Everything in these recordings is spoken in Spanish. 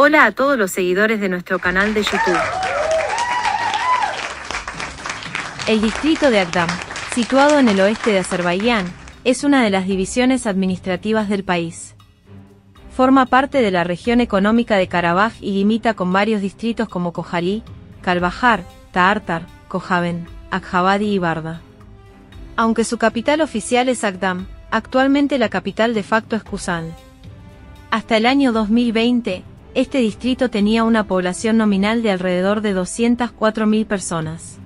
Hola a todos los seguidores de nuestro canal de YouTube. El distrito de Agdam, situado en el oeste de Azerbaiyán, es una de las divisiones administrativas del país. Forma parte de la región económica de Karabaj y limita con varios distritos como Kocaeli, Kalbahar, Taartar, Kocaben, Akhabadi y Barda. Aunque su capital oficial es Agdam, actualmente la capital de facto es Kusal. Hasta el año 2020, este distrito tenía una población nominal de alrededor de 204.000 personas.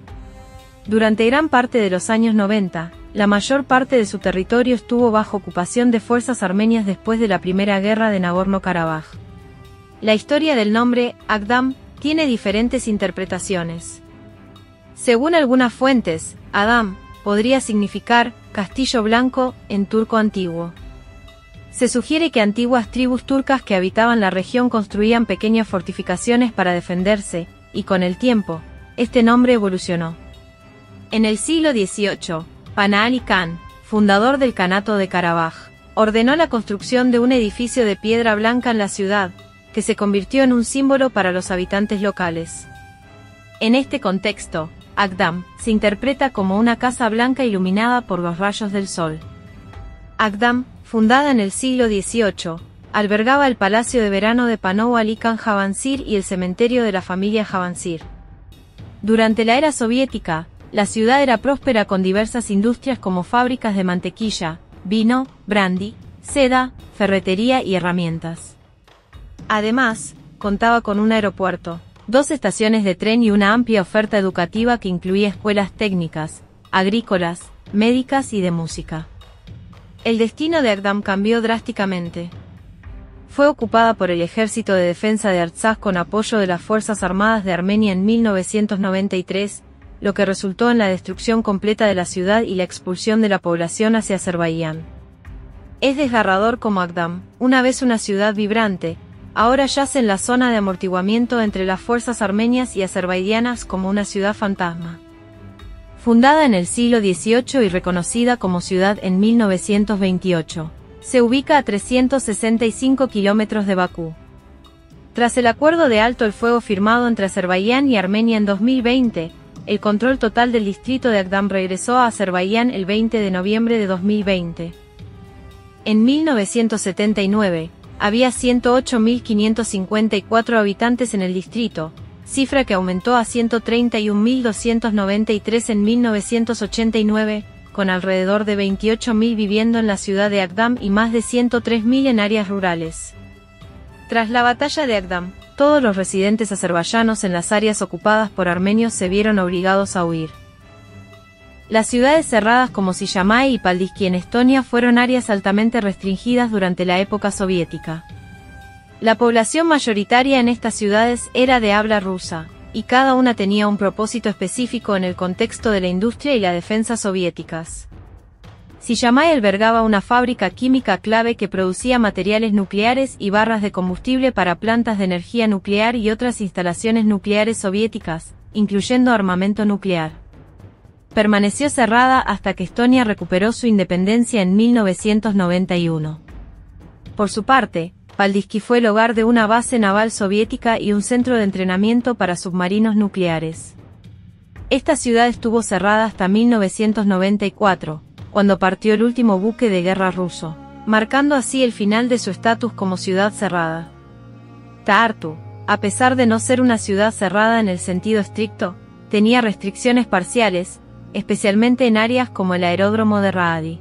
Durante gran parte de los años 90, la mayor parte de su territorio estuvo bajo ocupación de fuerzas armenias después de la Primera Guerra de Nagorno-Karabaj. La historia del nombre, Agdam, tiene diferentes interpretaciones. Según algunas fuentes, Agdam podría significar «castillo blanco» en turco antiguo. Se sugiere que antiguas tribus turcas que habitaban la región construían pequeñas fortificaciones para defenderse, y con el tiempo, este nombre evolucionó. En el siglo XVIII, Pana Ali Khan, fundador del Kanato de Karabaj, ordenó la construcción de un edificio de piedra blanca en la ciudad, que se convirtió en un símbolo para los habitantes locales. En este contexto, Agdam se interpreta como una casa blanca iluminada por los rayos del sol. Agdam, fundada en el siglo XVIII, albergaba el palacio de verano de Panou Ali Khan Javansir y el cementerio de la familia Javansir. Durante la era soviética, la ciudad era próspera con diversas industrias como fábricas de mantequilla, vino, brandy, seda, ferretería y herramientas. Además, contaba con un aeropuerto, 2 estaciones de tren y una amplia oferta educativa que incluía escuelas técnicas, agrícolas, médicas y de música. El destino de Agdam cambió drásticamente. Fue ocupada por el Ejército de Defensa de Artsaj con apoyo de las Fuerzas Armadas de Armenia en 1993, lo que resultó en la destrucción completa de la ciudad y la expulsión de la población hacia Azerbaiyán. Es desgarrador como Agdam, una vez una ciudad vibrante, ahora yace en la zona de amortiguamiento entre las fuerzas armenias y azerbaiyanas como una ciudad fantasma. Fundada en el siglo XVIII y reconocida como ciudad en 1928, se ubica a 365 kilómetros de Bakú. Tras el acuerdo de alto el fuego firmado entre Azerbaiyán y Armenia en 2020, el control total del distrito de Agdam regresó a Azerbaiyán el 20 de noviembre de 2020. En 1979, había 108.554 habitantes en el distrito, cifra que aumentó a 131.293 en 1989, con alrededor de 28.000 viviendo en la ciudad de Agdam y más de 103.000 en áreas rurales. Tras la batalla de Agdam, todos los residentes azerbaiyanos en las áreas ocupadas por armenios se vieron obligados a huir. Las ciudades cerradas como Sillamäe y Paldiski en Estonia fueron áreas altamente restringidas durante la época soviética. La población mayoritaria en estas ciudades era de habla rusa, y cada una tenía un propósito específico en el contexto de la industria y la defensa soviéticas. Sillamäe albergaba una fábrica química clave que producía materiales nucleares y barras de combustible para plantas de energía nuclear y otras instalaciones nucleares soviéticas, incluyendo armamento nuclear. Permaneció cerrada hasta que Estonia recuperó su independencia en 1991. Por su parte, Paldiski fue el hogar de una base naval soviética y un centro de entrenamiento para submarinos nucleares. Esta ciudad estuvo cerrada hasta 1994, cuando partió el último buque de guerra ruso, marcando así el final de su estatus como ciudad cerrada. Taartu, a pesar de no ser una ciudad cerrada en el sentido estricto, tenía restricciones parciales, especialmente en áreas como el aeródromo de Raadi.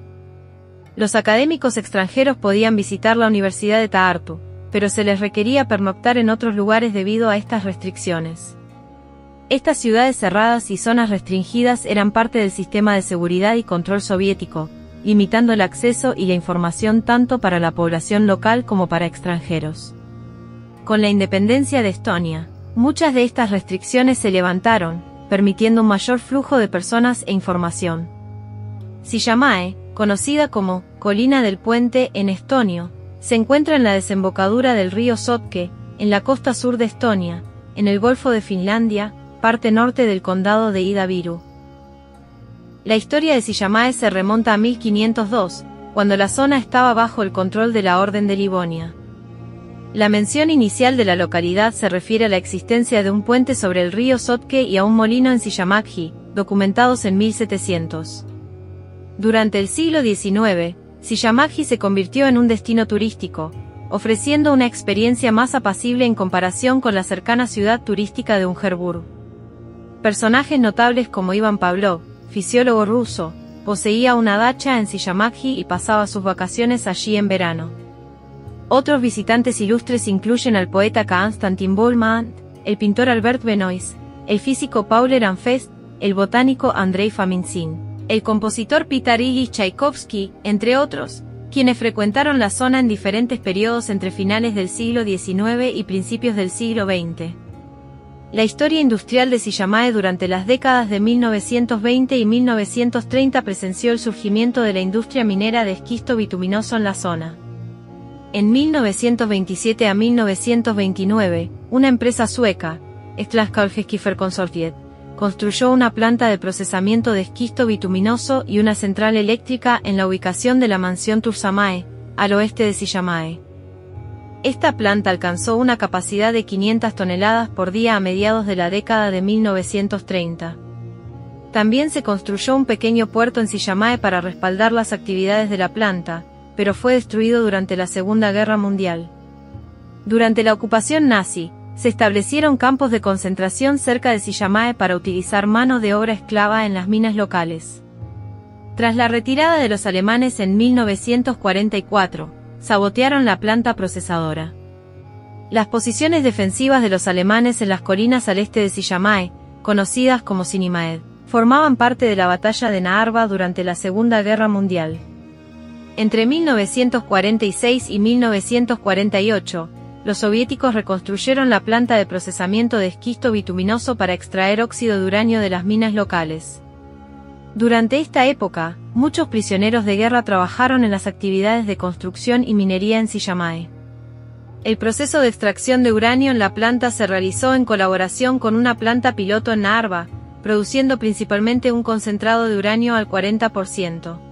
Los académicos extranjeros podían visitar la Universidad de Taartu, pero se les requería pernoctar en otros lugares debido a estas restricciones. Estas ciudades cerradas y zonas restringidas eran parte del sistema de seguridad y control soviético, limitando el acceso y la información tanto para la población local como para extranjeros. Con la independencia de Estonia, muchas de estas restricciones se levantaron, permitiendo un mayor flujo de personas e información. Sillamäe, conocida como Colina del Puente en estonio, se encuentra en la desembocadura del río Sotke, en la costa sur de Estonia, en el Golfo de Finlandia, parte norte del condado de Ida-Viru. La historia de Sillamäe se remonta a 1502, cuando la zona estaba bajo el control de la Orden de Livonia. La mención inicial de la localidad se refiere a la existencia de un puente sobre el río Sotke y a un molino en Sillamäki, documentados en 1700. Durante el siglo XIX, Sillamäki se convirtió en un destino turístico, ofreciendo una experiencia más apacible en comparación con la cercana ciudad turística de Ungerburg. Personajes notables como Iván Pavlov, fisiólogo ruso, poseía una dacha en Sillamäki y pasaba sus vacaciones allí en verano. Otros visitantes ilustres incluyen al poeta Konstantin Bullmann, el pintor Albert Benoist, el físico Paul Ehrenfest, el botánico Andrei Faminsin, el compositor Peter Ilyich Tchaikovsky, entre otros, quienes frecuentaron la zona en diferentes periodos entre finales del siglo XIX y principios del siglo XX. La historia industrial de Sillamäe durante las décadas de 1920 y 1930 presenció el surgimiento de la industria minera de esquisto bituminoso en la zona. En 1927 a 1929, una empresa sueca, Skifferkonsortiet, construyó una planta de procesamiento de esquisto bituminoso y una central eléctrica en la ubicación de la mansión Tursamäe, al oeste de Sillamäe. Esta planta alcanzó una capacidad de 500 toneladas por día a mediados de la década de 1930. También se construyó un pequeño puerto en Sillamäe para respaldar las actividades de la planta, pero fue destruido durante la Segunda Guerra Mundial. Durante la ocupación nazi, se establecieron campos de concentración cerca de Sillamäe para utilizar mano de obra esclava en las minas locales. Tras la retirada de los alemanes en 1944, sabotearon la planta procesadora. Las posiciones defensivas de los alemanes en las colinas al este de Sillamäe, conocidas como Sinimäed, formaban parte de la batalla de Naarva durante la Segunda Guerra Mundial. Entre 1946 y 1948, los soviéticos reconstruyeron la planta de procesamiento de esquisto bituminoso para extraer óxido de uranio de las minas locales. Durante esta época, muchos prisioneros de guerra trabajaron en las actividades de construcción y minería en Sillamäe. El proceso de extracción de uranio en la planta se realizó en colaboración con una planta piloto en Naarva, produciendo principalmente un concentrado de uranio al 40%.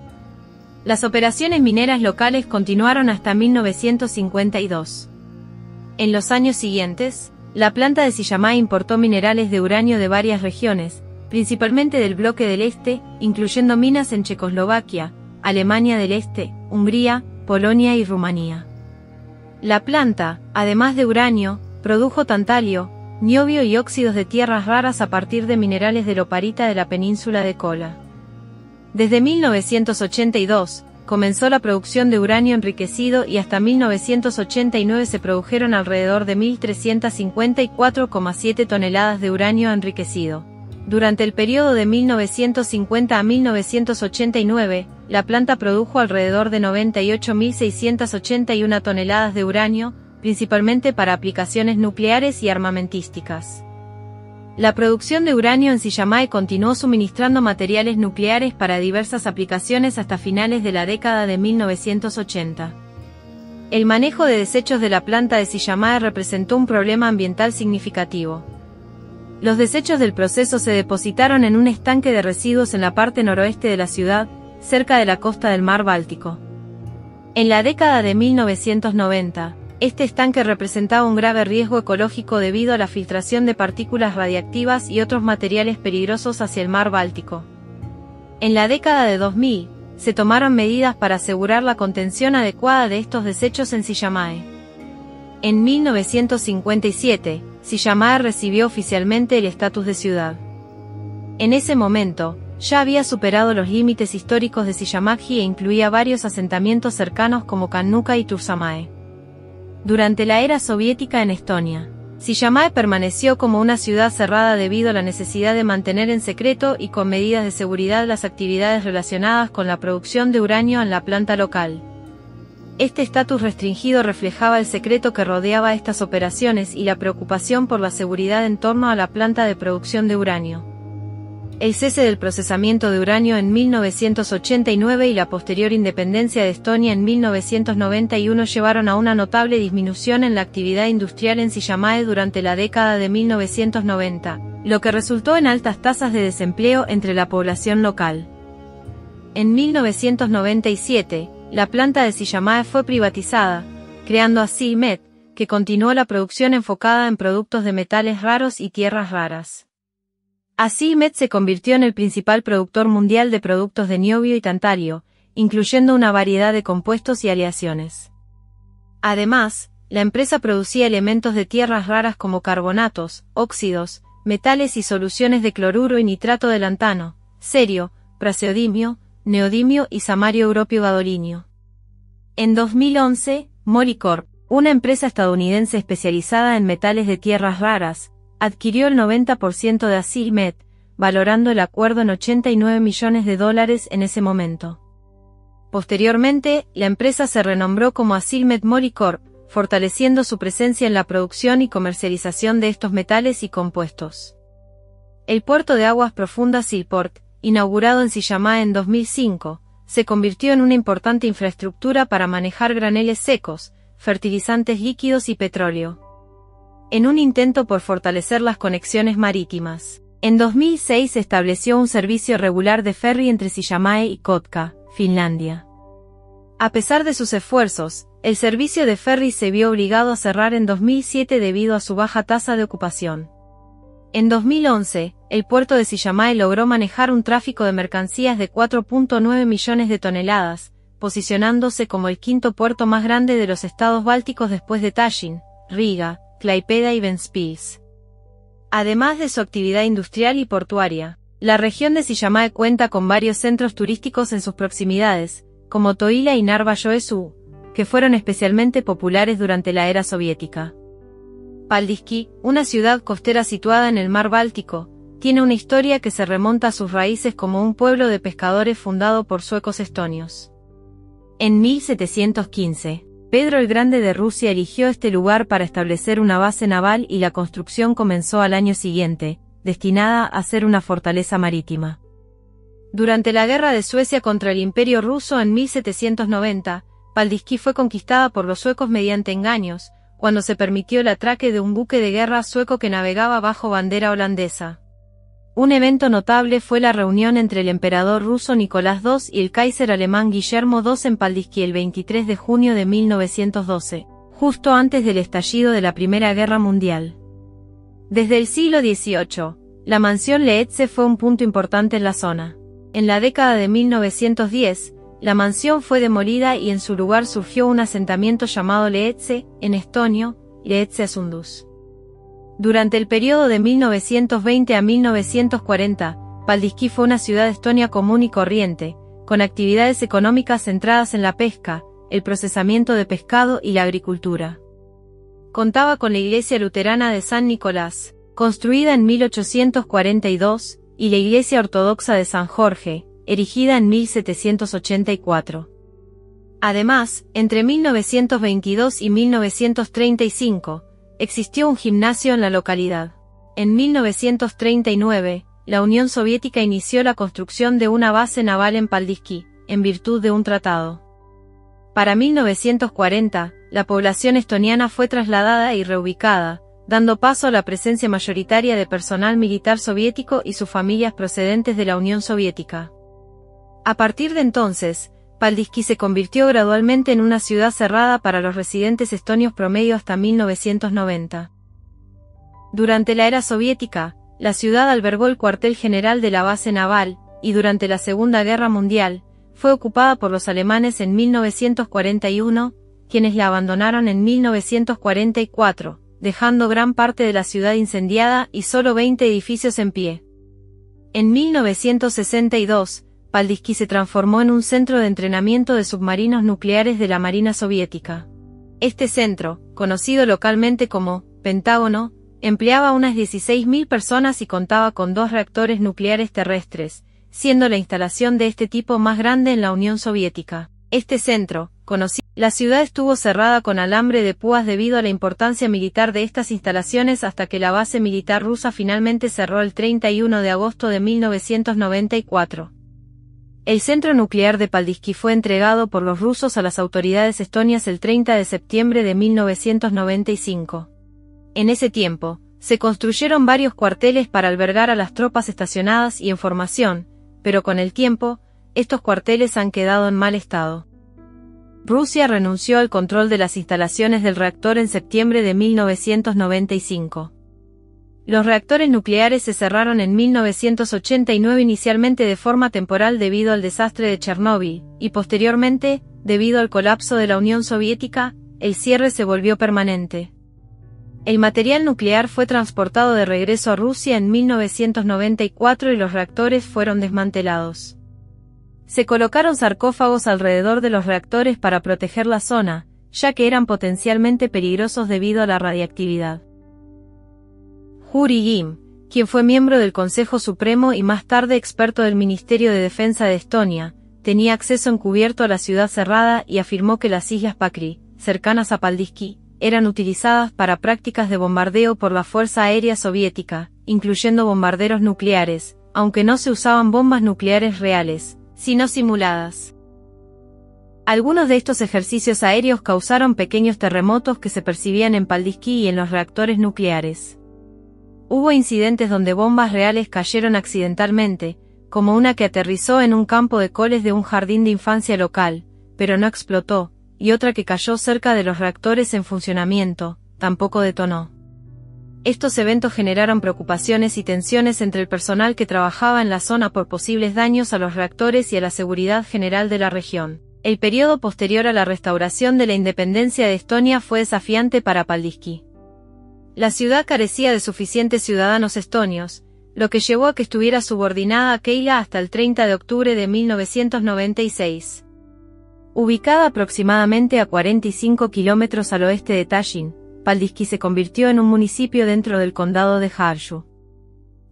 Las operaciones mineras locales continuaron hasta 1952. En los años siguientes, la planta de Sillamäe importó minerales de uranio de varias regiones, principalmente del bloque del Este, incluyendo minas en Checoslovaquia, Alemania del Este, Hungría, Polonia y Rumanía. La planta, además de uranio, produjo tantalio, niobio y óxidos de tierras raras a partir de minerales de loparita de la península de Kola. Desde 1982, comenzó la producción de uranio enriquecido y hasta 1989 se produjeron alrededor de 1.354,7 toneladas de uranio enriquecido. Durante el periodo de 1950 a 1989, la planta produjo alrededor de 98.681 toneladas de uranio, principalmente para aplicaciones nucleares y armamentísticas. La producción de uranio en Sillamäe continuó suministrando materiales nucleares para diversas aplicaciones hasta finales de la década de 1980. El manejo de desechos de la planta de Sillamäe representó un problema ambiental significativo. Los desechos del proceso se depositaron en un estanque de residuos en la parte noroeste de la ciudad, cerca de la costa del mar Báltico. En la década de 1990, este estanque representaba un grave riesgo ecológico debido a la filtración de partículas radiactivas y otros materiales peligrosos hacia el mar Báltico. En la década de 2000, se tomaron medidas para asegurar la contención adecuada de estos desechos en Sillamäe. En 1957, Sillamäe recibió oficialmente el estatus de ciudad. En ese momento, ya había superado los límites históricos de Sillamäki e incluía varios asentamientos cercanos como Kannuka y Tursamäe. Durante la era soviética en Estonia, Sillamäe permaneció como una ciudad cerrada debido a la necesidad de mantener en secreto y con medidas de seguridad las actividades relacionadas con la producción de uranio en la planta local. Este estatus restringido reflejaba el secreto que rodeaba estas operaciones y la preocupación por la seguridad en torno a la planta de producción de uranio. El cese del procesamiento de uranio en 1989 y la posterior independencia de Estonia en 1991 llevaron a una notable disminución en la actividad industrial en Sillamäe durante la década de 1990, lo que resultó en altas tasas de desempleo entre la población local. En 1997, la planta de Sillamäe fue privatizada, creando así Met, que continuó la producción enfocada en productos de metales raros y tierras raras. Así Met se convirtió en el principal productor mundial de productos de niobio y tantalio, incluyendo una variedad de compuestos y aleaciones. Además, la empresa producía elementos de tierras raras como carbonatos, óxidos, metales y soluciones de cloruro y nitrato de lantano, cerio, praseodimio, neodimio y samario europio gadolinio. En 2011, Molycorp, una empresa estadounidense especializada en metales de tierras raras, adquirió el 90% de Acilmet, valorando el acuerdo en $89 millones en ese momento. Posteriormente, la empresa se renombró como Acilmet Molycorp, fortaleciendo su presencia en la producción y comercialización de estos metales y compuestos. El puerto de aguas profundas Sealport, inaugurado en Sillamäe en 2005, se convirtió en una importante infraestructura para manejar graneles secos, fertilizantes líquidos y petróleo. En un intento por fortalecer las conexiones marítimas, en 2006 se estableció un servicio regular de ferry entre Sillamäe y Kotka, Finlandia. A pesar de sus esfuerzos, el servicio de ferry se vio obligado a cerrar en 2007 debido a su baja tasa de ocupación. En 2011, el puerto de Sillamäe logró manejar un tráfico de mercancías de 4.9 millones de toneladas, posicionándose como el quinto puerto más grande de los estados bálticos después de Tallin, Riga, Klaipėda y Ventspils. Además de su actividad industrial y portuaria, la región de Sillamäe cuenta con varios centros turísticos en sus proximidades, como Toila y Narva-Joensuu, que fueron especialmente populares durante la era soviética. Paldiski, una ciudad costera situada en el mar Báltico, tiene una historia que se remonta a sus raíces como un pueblo de pescadores fundado por suecos estonios. En 1715, Pedro el Grande de Rusia eligió este lugar para establecer una base naval y la construcción comenzó al año siguiente, destinada a ser una fortaleza marítima. Durante la guerra de Suecia contra el Imperio ruso en 1790, Paldiski fue conquistada por los suecos mediante engaños, cuando se permitió el atraque de un buque de guerra sueco que navegaba bajo bandera holandesa. Un evento notable fue la reunión entre el emperador ruso Nicolás II y el Kaiser alemán Guillermo II en Paldiski el 23 de junio de 1912, justo antes del estallido de la Primera Guerra Mundial. Desde el siglo XVIII, la mansión Leetze fue un punto importante en la zona. En la década de 1910, la mansión fue demolida y en su lugar surgió un asentamiento llamado Leetze, en estonio, Leetze Asundus. Durante el periodo de 1920 a 1940, Paldiski fue una ciudad estonia común y corriente, con actividades económicas centradas en la pesca, el procesamiento de pescado y la agricultura. Contaba con la iglesia luterana de San Nicolás, construida en 1842, y la iglesia ortodoxa de San Jorge, erigida en 1784. Además, entre 1922 y 1935, existió un gimnasio en la localidad. En 1939, la Unión Soviética inició la construcción de una base naval en Paldiski, en virtud de un tratado. Para 1940, la población estoniana fue trasladada y reubicada, dando paso a la presencia mayoritaria de personal militar soviético y sus familias procedentes de la Unión Soviética. A partir de entonces, Paldiski se convirtió gradualmente en una ciudad cerrada para los residentes estonios promedio hasta 1990. Durante la era soviética, la ciudad albergó el cuartel general de la base naval, y durante la Segunda Guerra Mundial, fue ocupada por los alemanes en 1941, quienes la abandonaron en 1944, dejando gran parte de la ciudad incendiada y solo 20 edificios en pie. En 1962, Paldiski se transformó en un centro de entrenamiento de submarinos nucleares de la Marina Soviética. Este centro, conocido localmente como Pentágono, empleaba unas 16.000 personas y contaba con 2 reactores nucleares terrestres, siendo la instalación de este tipo más grande en la Unión Soviética. Este centro, la ciudad estuvo cerrada con alambre de púas debido a la importancia militar de estas instalaciones hasta que la base militar rusa finalmente cerró el 31 de agosto de 1994. El centro nuclear de Paldiski fue entregado por los rusos a las autoridades estonias el 30 de septiembre de 1995. En ese tiempo, se construyeron varios cuarteles para albergar a las tropas estacionadas y en formación, pero con el tiempo, estos cuarteles han quedado en mal estado. Rusia renunció al control de las instalaciones del reactor en septiembre de 1995. Los reactores nucleares se cerraron en 1989 inicialmente de forma temporal debido al desastre de Chernóbil, y posteriormente, debido al colapso de la Unión Soviética, el cierre se volvió permanente. El material nuclear fue transportado de regreso a Rusia en 1994 y los reactores fueron desmantelados. Se colocaron sarcófagos alrededor de los reactores para proteger la zona, ya que eran potencialmente peligrosos debido a la radiactividad. Yuri Gim, quien fue miembro del Consejo Supremo y más tarde experto del Ministerio de Defensa de Estonia, tenía acceso encubierto a la ciudad cerrada y afirmó que las islas Pakri, cercanas a Paldiski, eran utilizadas para prácticas de bombardeo por la Fuerza Aérea Soviética, incluyendo bombarderos nucleares, aunque no se usaban bombas nucleares reales, sino simuladas. Algunos de estos ejercicios aéreos causaron pequeños terremotos que se percibían en Paldiski y en los reactores nucleares. Hubo incidentes donde bombas reales cayeron accidentalmente, como una que aterrizó en un campo de coles de un jardín de infancia local, pero no explotó, y otra que cayó cerca de los reactores en funcionamiento, tampoco detonó. Estos eventos generaron preocupaciones y tensiones entre el personal que trabajaba en la zona por posibles daños a los reactores y a la seguridad general de la región. El periodo posterior a la restauración de la independencia de Estonia fue desafiante para Paldiski. La ciudad carecía de suficientes ciudadanos estonios, lo que llevó a que estuviera subordinada a Keila hasta el 30 de octubre de 1996. Ubicada aproximadamente a 45 kilómetros al oeste de Tallinn, Paldiski se convirtió en un municipio dentro del condado de Harju.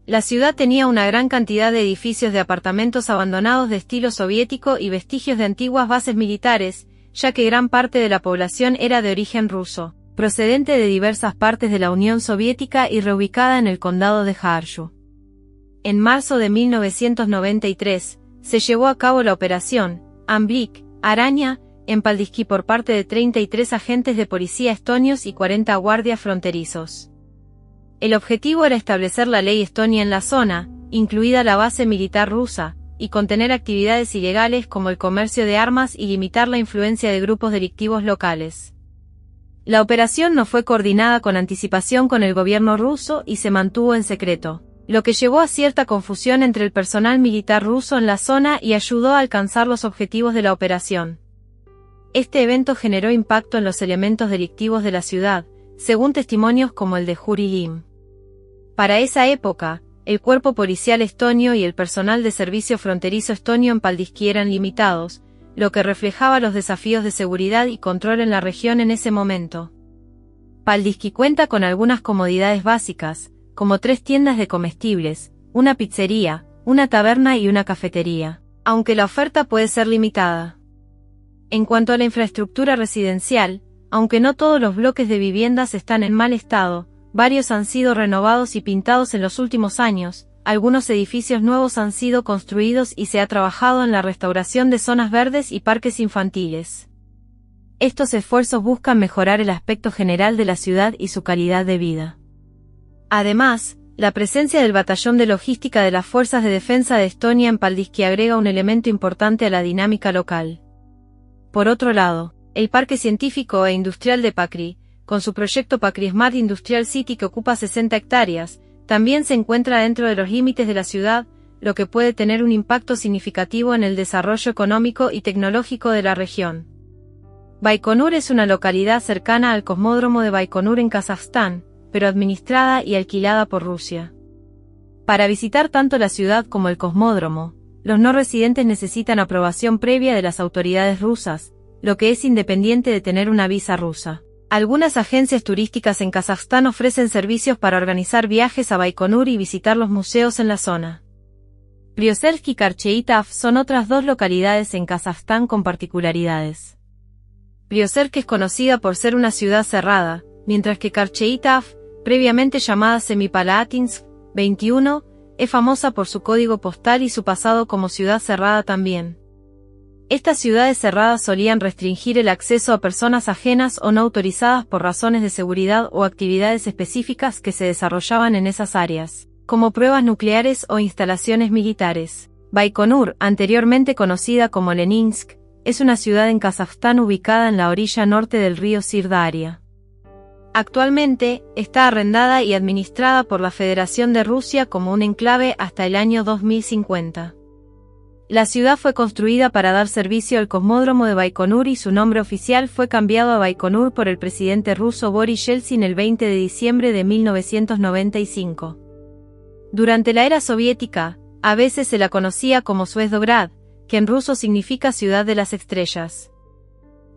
La ciudad tenía una gran cantidad de edificios de apartamentos abandonados de estilo soviético y vestigios de antiguas bases militares, ya que gran parte de la población era de origen ruso, procedente de diversas partes de la Unión Soviética y reubicada en el condado de Harju. En marzo de 1993, se llevó a cabo la operación Amblik, Araña, en Paldiski por parte de 33 agentes de policía estonios y 40 guardias fronterizos. El objetivo era establecer la ley estonia en la zona, incluida la base militar rusa, y contener actividades ilegales como el comercio de armas y limitar la influencia de grupos delictivos locales. La operación no fue coordinada con anticipación con el gobierno ruso y se mantuvo en secreto, lo que llevó a cierta confusión entre el personal militar ruso en la zona y ayudó a alcanzar los objetivos de la operación. Este evento generó impacto en los elementos delictivos de la ciudad, según testimonios como el de Yuri Gim. Para esa época, el cuerpo policial estonio y el personal de servicio fronterizo estonio en Paldiski eran limitados, lo que reflejaba los desafíos de seguridad y control en la región en ese momento. Paldiski cuenta con algunas comodidades básicas, como 3 tiendas de comestibles, una pizzería, una taberna y una cafetería, aunque la oferta puede ser limitada. En cuanto a la infraestructura residencial, aunque no todos los bloques de viviendas están en mal estado, varios han sido renovados y pintados en los últimos años, algunos edificios nuevos han sido construidos y se ha trabajado en la restauración de zonas verdes y parques infantiles. Estos esfuerzos buscan mejorar el aspecto general de la ciudad y su calidad de vida. Además, la presencia del Batallón de Logística de las Fuerzas de Defensa de Estonia en Paldiski agrega un elemento importante a la dinámica local. Por otro lado, el Parque Científico e Industrial de Pakri, con su proyecto Pakri Smart Industrial City que ocupa 60 hectáreas, también se encuentra dentro de los límites de la ciudad, lo que puede tener un impacto significativo en el desarrollo económico y tecnológico de la región. Baikonur es una localidad cercana al cosmódromo de Baikonur en Kazajstán, pero administrada y alquilada por Rusia. Para visitar tanto la ciudad como el cosmódromo, los no residentes necesitan aprobación previa de las autoridades rusas, lo que es independiente de tener una visa rusa. Algunas agencias turísticas en Kazajstán ofrecen servicios para organizar viajes a Baikonur y visitar los museos en la zona. Prioselsk y Karcheitaf son otras 2 localidades en Kazajstán con particularidades. Prioselsk es conocida por ser una ciudad cerrada, mientras que Karcheitaf, previamente llamada Semipalatinsk 21, es famosa por su código postal y su pasado como ciudad cerrada también. Estas ciudades cerradas solían restringir el acceso a personas ajenas o no autorizadas por razones de seguridad o actividades específicas que se desarrollaban en esas áreas, como pruebas nucleares o instalaciones militares. Baikonur, anteriormente conocida como Leninsk, es una ciudad en Kazajstán ubicada en la orilla norte del río Sirdarya. Actualmente, está arrendada y administrada por la Federación de Rusia como un enclave hasta el año 2050. La ciudad fue construida para dar servicio al cosmódromo de Baikonur y su nombre oficial fue cambiado a Baikonur por el presidente ruso Boris Yeltsin el 20 de diciembre de 1995. Durante la era soviética, a veces se la conocía como Zvezdograd, que en ruso significa ciudad de las estrellas.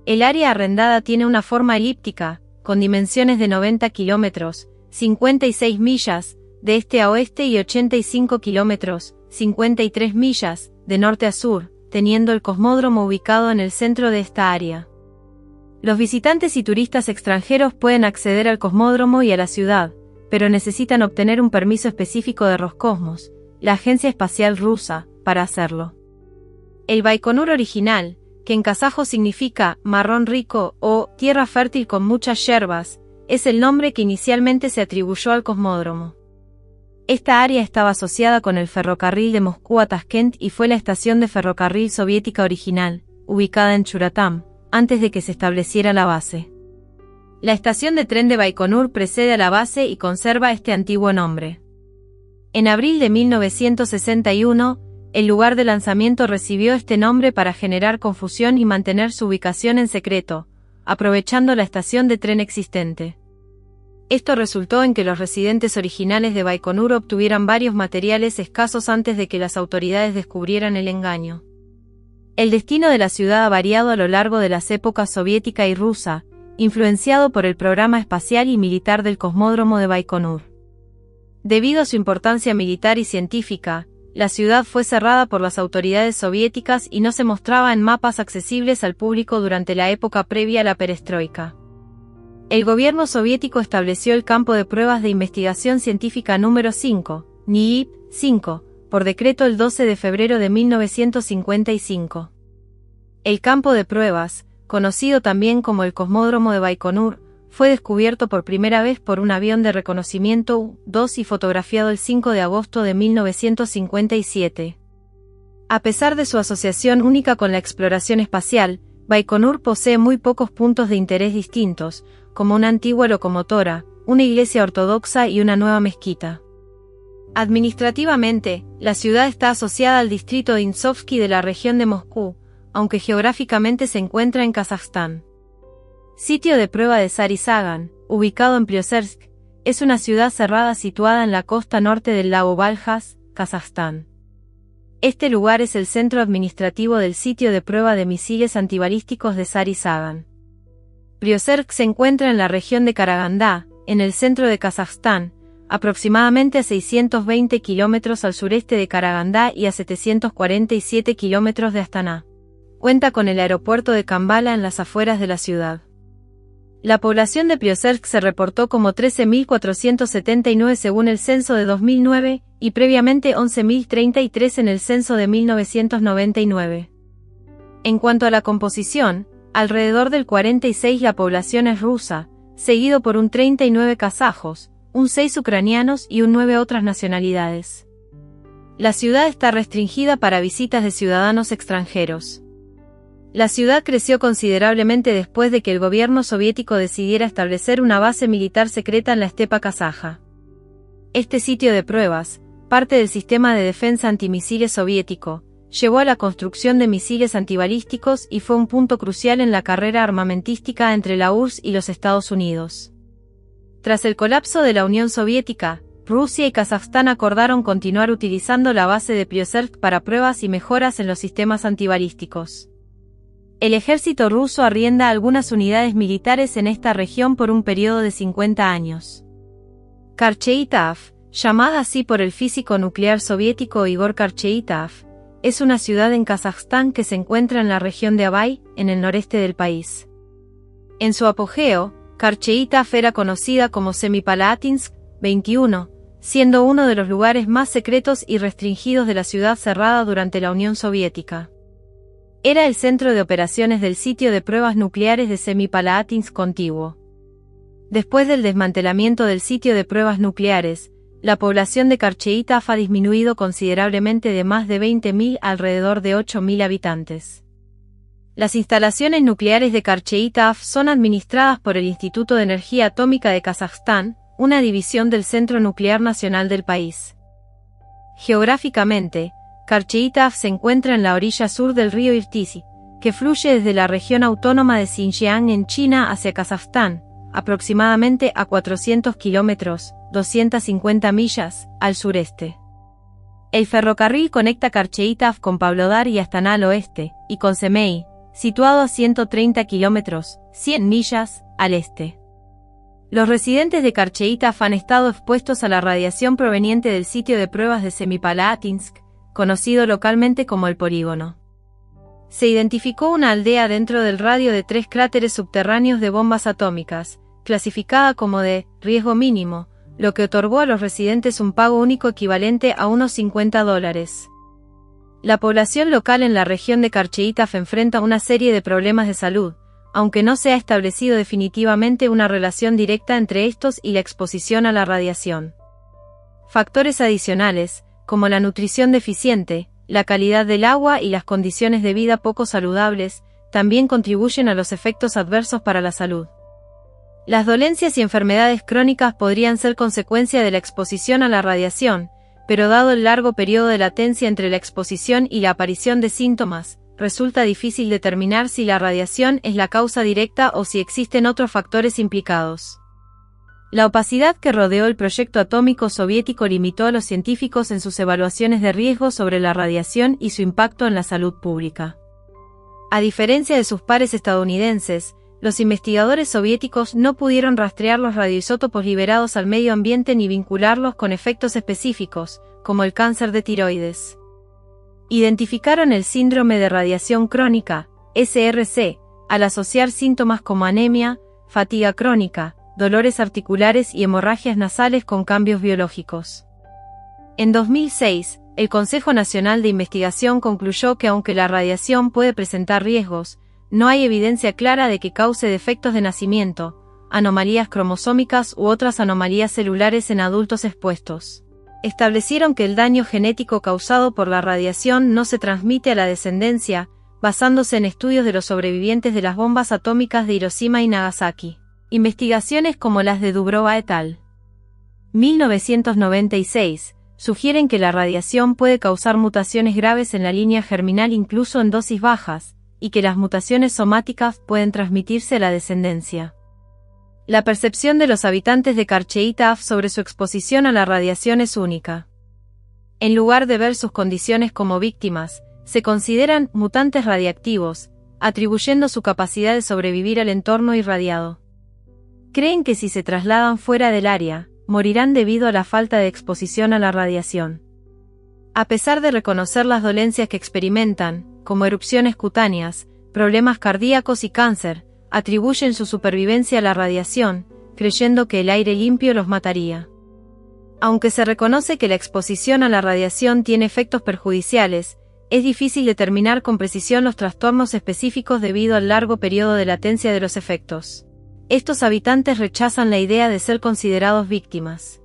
El área arrendada tiene una forma elíptica, con dimensiones de 90 kilómetros, 56 millas, de este a oeste y 85 kilómetros, 53 millas, de norte a sur, teniendo el cosmódromo ubicado en el centro de esta área. Los visitantes y turistas extranjeros pueden acceder al cosmódromo y a la ciudad, pero necesitan obtener un permiso específico de Roscosmos, la agencia espacial rusa, para hacerlo. El Baikonur original, que en kazajo significa marrón rico o tierra fértil con muchas yerbas, es el nombre que inicialmente se atribuyó al cosmódromo. Esta área estaba asociada con el ferrocarril de Moscú a Tashkent y fue la estación de ferrocarril soviética original, ubicada en Churatam, antes de que se estableciera la base. La estación de tren de Baikonur precede a la base y conserva este antiguo nombre. En abril de 1961, el lugar de lanzamiento recibió este nombre para generar confusión y mantener su ubicación en secreto, aprovechando la estación de tren existente. Esto resultó en que los residentes originales de Baikonur obtuvieran varios materiales escasos antes de que las autoridades descubrieran el engaño. El destino de la ciudad ha variado a lo largo de las épocas soviética y rusa, influenciado por el programa espacial y militar del cosmódromo de Baikonur. Debido a su importancia militar y científica, la ciudad fue cerrada por las autoridades soviéticas y no se mostraba en mapas accesibles al público durante la época previa a la perestroika. El gobierno soviético estableció el campo de pruebas de investigación científica número 5, NIIP-5, por decreto el 12 de febrero de 1955. El campo de pruebas, conocido también como el cosmódromo de Baikonur, fue descubierto por primera vez por un avión de reconocimiento U-2 y fotografiado el 5 de agosto de 1957. A pesar de su asociación única con la exploración espacial, Baikonur posee muy pocos puntos de interés distintos, como una antigua locomotora, una iglesia ortodoxa y una nueva mezquita. Administrativamente, la ciudad está asociada al distrito de Intsovsky de la región de Moscú, aunque geográficamente se encuentra en Kazajstán. Sitio de prueba de Zary-Sagan, ubicado en Priosersk, es una ciudad cerrada situada en la costa norte del lago Baljas, Kazajstán. Este lugar es el centro administrativo del sitio de prueba de misiles antibalísticos de Zary-Sagan. Priosersk se encuentra en la región de Karagandá, en el centro de Kazajstán, aproximadamente a 620 kilómetros al sureste de Karagandá y a 747 kilómetros de Astana. Cuenta con el aeropuerto de Kambala en las afueras de la ciudad. La población de Priosersk se reportó como 13.479 según el censo de 2009, y previamente 11.033 en el censo de 1999. En cuanto a la composición, alrededor del 46% la población es rusa, seguido por un 39% kazajos, un 6% ucranianos y un 9% otras nacionalidades. La ciudad está restringida para visitas de ciudadanos extranjeros. La ciudad creció considerablemente después de que el gobierno soviético decidiera establecer una base militar secreta en la estepa kazaja. Este sitio de pruebas, parte del sistema de defensa antimisiles soviético, llevó a la construcción de misiles antibalísticos y fue un punto crucial en la carrera armamentística entre la URSS y los Estados Unidos. Tras el colapso de la Unión Soviética, Rusia y Kazajstán acordaron continuar utilizando la base de Priosersk para pruebas y mejoras en los sistemas antibalísticos. El ejército ruso arrienda algunas unidades militares en esta región por un periodo de 50 años. Karcheitov, llamada así por el físico nuclear soviético Igor Karcheitov, es una ciudad en Kazajstán que se encuentra en la región de Abay, en el noreste del país. En su apogeo, Karcheitov era conocida como Semipalatinsk 21, siendo uno de los lugares más secretos y restringidos de la ciudad cerrada durante la Unión Soviética. Era el centro de operaciones del sitio de pruebas nucleares de Semipalatinsk contiguo. Después del desmantelamiento del sitio de pruebas nucleares, la población de Karcheitov ha disminuido considerablemente de más de 20.000 a alrededor de 8.000 habitantes. Las instalaciones nucleares de Karcheïtov son administradas por el Instituto de Energía Atómica de Kazajstán, una división del Centro Nuclear Nacional del país. Geográficamente, Karcheïtov se encuentra en la orilla sur del río Irtisi, que fluye desde la región autónoma de Xinjiang en China hacia Kazajstán, aproximadamente a 400 kilómetros, 250 millas, al sureste. El ferrocarril conecta Karcheïtov con Pavlodar y Astana al oeste, y con Semey, situado a 130 kilómetros, 100 millas, al este. Los residentes de Karcheïtov han estado expuestos a la radiación proveniente del sitio de pruebas de Semipalatinsk, conocido localmente como el polígono. Se identificó una aldea dentro del radio de 3 cráteres subterráneos de bombas atómicas, clasificada como de riesgo mínimo, lo que otorgó a los residentes un pago único equivalente a unos $50. La población local en la región de Karcheïtov enfrenta una serie de problemas de salud, aunque no se ha establecido definitivamente una relación directa entre estos y la exposición a la radiación. Factores adicionales, como la nutrición deficiente, la calidad del agua y las condiciones de vida poco saludables, también contribuyen a los efectos adversos para la salud. Las dolencias y enfermedades crónicas podrían ser consecuencia de la exposición a la radiación, pero dado el largo periodo de latencia entre la exposición y la aparición de síntomas, resulta difícil determinar si la radiación es la causa directa o si existen otros factores implicados. La opacidad que rodeó el proyecto atómico soviético limitó a los científicos en sus evaluaciones de riesgo sobre la radiación y su impacto en la salud pública. A diferencia de sus pares estadounidenses, los investigadores soviéticos no pudieron rastrear los radioisótopos liberados al medio ambiente ni vincularlos con efectos específicos, como el cáncer de tiroides. Identificaron el síndrome de radiación crónica, SRC, al asociar síntomas como anemia, fatiga crónica, dolores articulares y hemorragias nasales con cambios biológicos. En 2006, el Consejo Nacional de Investigación concluyó que aunque la radiación puede presentar riesgos, no hay evidencia clara de que cause defectos de nacimiento, anomalías cromosómicas u otras anomalías celulares en adultos expuestos. Establecieron que el daño genético causado por la radiación no se transmite a la descendencia, basándose en estudios de los sobrevivientes de las bombas atómicas de Hiroshima y Nagasaki. Investigaciones como las de Dubrova et al. 1996 sugieren que la radiación puede causar mutaciones graves en la línea germinal incluso en dosis bajas, y que las mutaciones somáticas pueden transmitirse a la descendencia. La percepción de los habitantes de Karcheïtov sobre su exposición a la radiación es única. En lugar de ver sus condiciones como víctimas, se consideran mutantes radiactivos, atribuyendo su capacidad de sobrevivir al entorno irradiado. Creen que si se trasladan fuera del área, morirán debido a la falta de exposición a la radiación. A pesar de reconocer las dolencias que experimentan, como erupciones cutáneas, problemas cardíacos y cáncer, atribuyen su supervivencia a la radiación, creyendo que el aire limpio los mataría. Aunque se reconoce que la exposición a la radiación tiene efectos perjudiciales, es difícil determinar con precisión los trastornos específicos debido al largo periodo de latencia de los efectos. Estos habitantes rechazan la idea de ser considerados víctimas.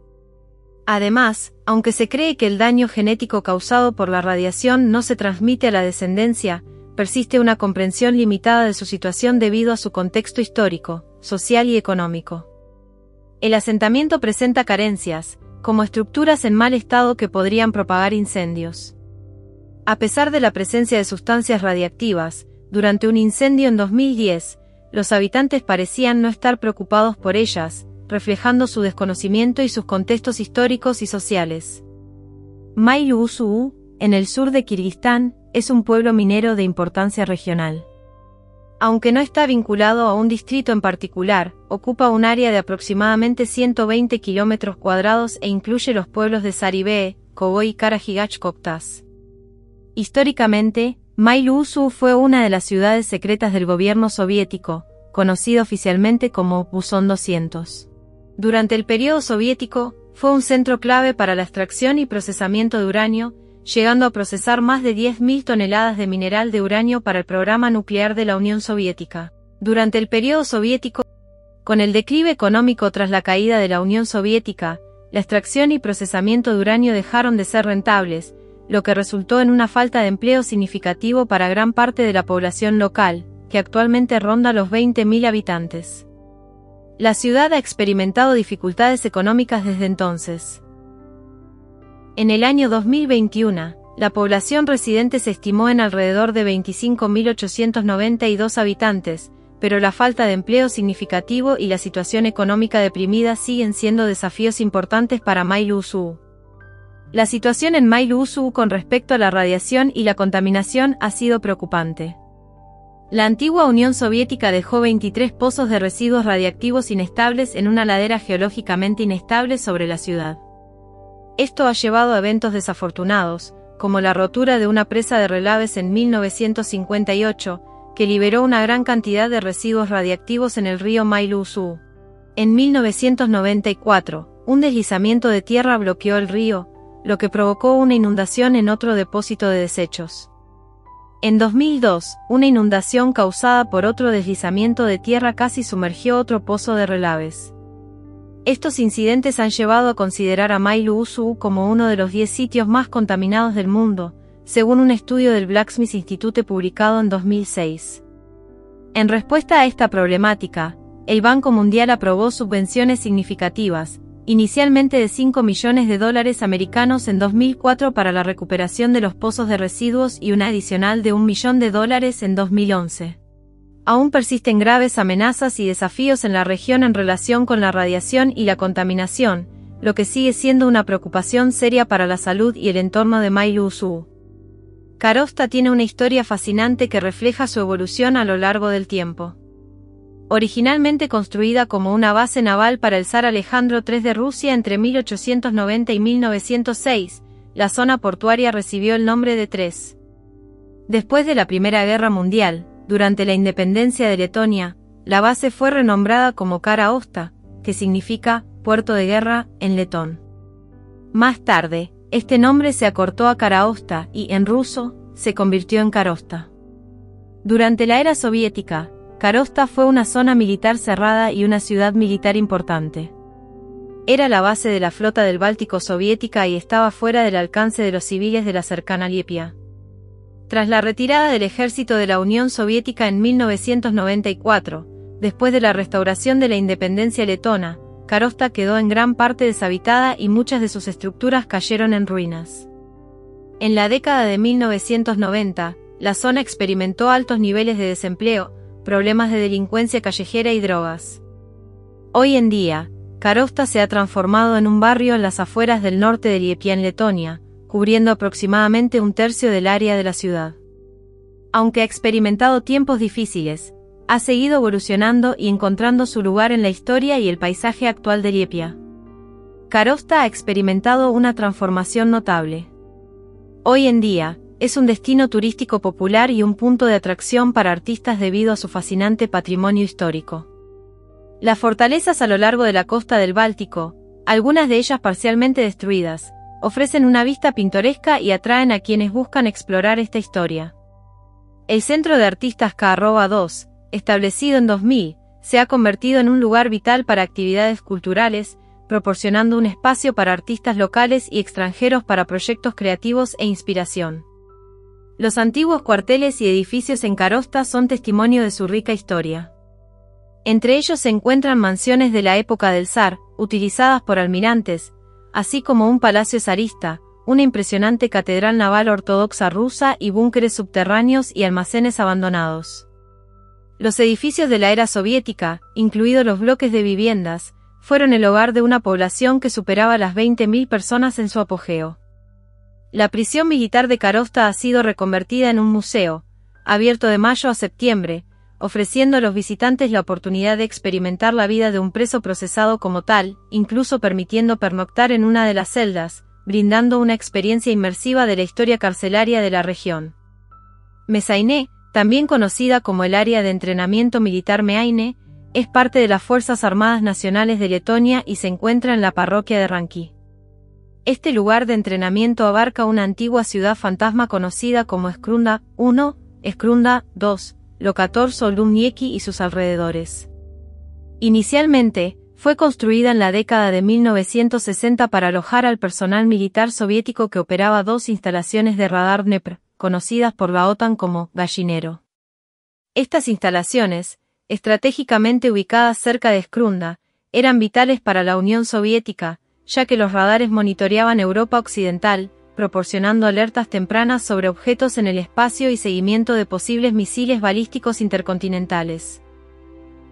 Además, aunque se cree que el daño genético causado por la radiación no se transmite a la descendencia, persiste una comprensión limitada de su situación debido a su contexto histórico, social y económico. El asentamiento presenta carencias, como estructuras en mal estado que podrían propagar incendios. A pesar de la presencia de sustancias radiactivas, durante un incendio en 2010, los habitantes parecían no estar preocupados por ellas, reflejando su desconocimiento y sus contextos históricos y sociales. Mailu-Uzuu, en el sur de Kirguistán, es un pueblo minero de importancia regional. Aunque no está vinculado a un distrito en particular, ocupa un área de aproximadamente 120 kilómetros cuadrados e incluye los pueblos de Sarıbey, Koboy y Karahigach-Koktás. Históricamente, Mailu-Uzuu fue una de las ciudades secretas del gobierno soviético, conocida oficialmente como Buzón 200. Durante el periodo soviético, fue un centro clave para la extracción y procesamiento de uranio, llegando a procesar más de 10.000 toneladas de mineral de uranio para el programa nuclear de la Unión Soviética. Durante el periodo soviético, con el declive económico tras la caída de la Unión Soviética, la extracción y procesamiento de uranio dejaron de ser rentables, lo que resultó en una falta de empleo significativo para gran parte de la población local, que actualmente ronda los 20.000 habitantes. La ciudad ha experimentado dificultades económicas desde entonces. En el año 2021, la población residente se estimó en alrededor de 25.892 habitantes, pero la falta de empleo significativo y la situación económica deprimida siguen siendo desafíos importantes para Mail-Uzhou. La situación en Mail-Uzhou con respecto a la radiación y la contaminación ha sido preocupante. La antigua Unión Soviética dejó 23 pozos de residuos radiactivos inestables en una ladera geológicamente inestable sobre la ciudad. Esto ha llevado a eventos desafortunados, como la rotura de una presa de relaves en 1958, que liberó una gran cantidad de residuos radiactivos en el río Mail-Uzhou. En 1994, un deslizamiento de tierra bloqueó el río, lo que provocó una inundación en otro depósito de desechos. En 2002, una inundación causada por otro deslizamiento de tierra casi sumergió otro pozo de relaves. Estos incidentes han llevado a considerar a Mail-Uzhou como uno de los 10 sitios más contaminados del mundo, según un estudio del Blacksmith Institute publicado en 2006. En respuesta a esta problemática, el Banco Mundial aprobó subvenciones significativas, inicialmente de $5 millones americanos en 2004 para la recuperación de los pozos de residuos y una adicional de $1 millón en 2011. Aún persisten graves amenazas y desafíos en la región en relación con la radiación y la contaminación, lo que sigue siendo una preocupación seria para la salud y el entorno de Mail-Uzhou. Karovsta tiene una historia fascinante que refleja su evolución a lo largo del tiempo. Originalmente construida como una base naval para el zar Alejandro III de Rusia entre 1890 y 1906, la zona portuaria recibió el nombre de Tres. Después de la Primera Guerra Mundial, durante la independencia de Letonia, la base fue renombrada como Kara-Osta, que significa puerto de guerra en letón. Más tarde, este nombre se acortó a Kara-Osta y, en ruso, se convirtió en Karovsta. Durante la era soviética, Karovsta fue una zona militar cerrada y una ciudad militar importante. Era la base de la flota del Báltico soviética y estaba fuera del alcance de los civiles de la cercana Liepia. Tras la retirada del ejército de la Unión Soviética en 1994, después de la restauración de la independencia letona, Karovsta quedó en gran parte deshabitada y muchas de sus estructuras cayeron en ruinas. En la década de 1990, la zona experimentó altos niveles de desempleo, problemas de delincuencia callejera y drogas. Hoy en día, Karovsta se ha transformado en un barrio en las afueras del norte de Liepia en Letonia, cubriendo aproximadamente un tercio del área de la ciudad. Aunque ha experimentado tiempos difíciles, ha seguido evolucionando y encontrando su lugar en la historia y el paisaje actual de Liepia. Karovsta ha experimentado una transformación notable. Hoy en día, es un destino turístico popular y un punto de atracción para artistas debido a su fascinante patrimonio histórico. Las fortalezas a lo largo de la costa del Báltico, algunas de ellas parcialmente destruidas, ofrecen una vista pintoresca y atraen a quienes buscan explorar esta historia. El Centro de Artistas K-2, establecido en 2000, se ha convertido en un lugar vital para actividades culturales, proporcionando un espacio para artistas locales y extranjeros para proyectos creativos e inspiración. Los antiguos cuarteles y edificios en Karovsta son testimonio de su rica historia. Entre ellos se encuentran mansiones de la época del zar, utilizadas por almirantes, así como un palacio zarista, una impresionante catedral naval ortodoxa rusa y búnkeres subterráneos y almacenes abandonados. Los edificios de la era soviética, incluidos los bloques de viviendas, fueron el hogar de una población que superaba las 20.000 personas en su apogeo. La prisión militar de Karovsta ha sido reconvertida en un museo, abierto de mayo a septiembre, ofreciendo a los visitantes la oportunidad de experimentar la vida de un preso procesado como tal, incluso permitiendo pernoctar en una de las celdas, brindando una experiencia inmersiva de la historia carcelaria de la región. Mesaine, también conocida como el área de entrenamiento militar Meaine, es parte de las Fuerzas Armadas Nacionales de Letonia y se encuentra en la parroquia de Ranki. Este lugar de entrenamiento abarca una antigua ciudad fantasma conocida como Skrunda 1, Skrunda 2, Lokator Solumnieki y sus alrededores. Inicialmente, Fue construida en la década de 1960 para alojar al personal militar soviético que operaba dos instalaciones de radar Dnepr, conocidas por la OTAN como Gallinero. Estas instalaciones, estratégicamente ubicadas cerca de Skrunda, eran vitales para la Unión Soviética, ya que los radares monitoreaban Europa Occidental, proporcionando alertas tempranas sobre objetos en el espacio y seguimiento de posibles misiles balísticos intercontinentales.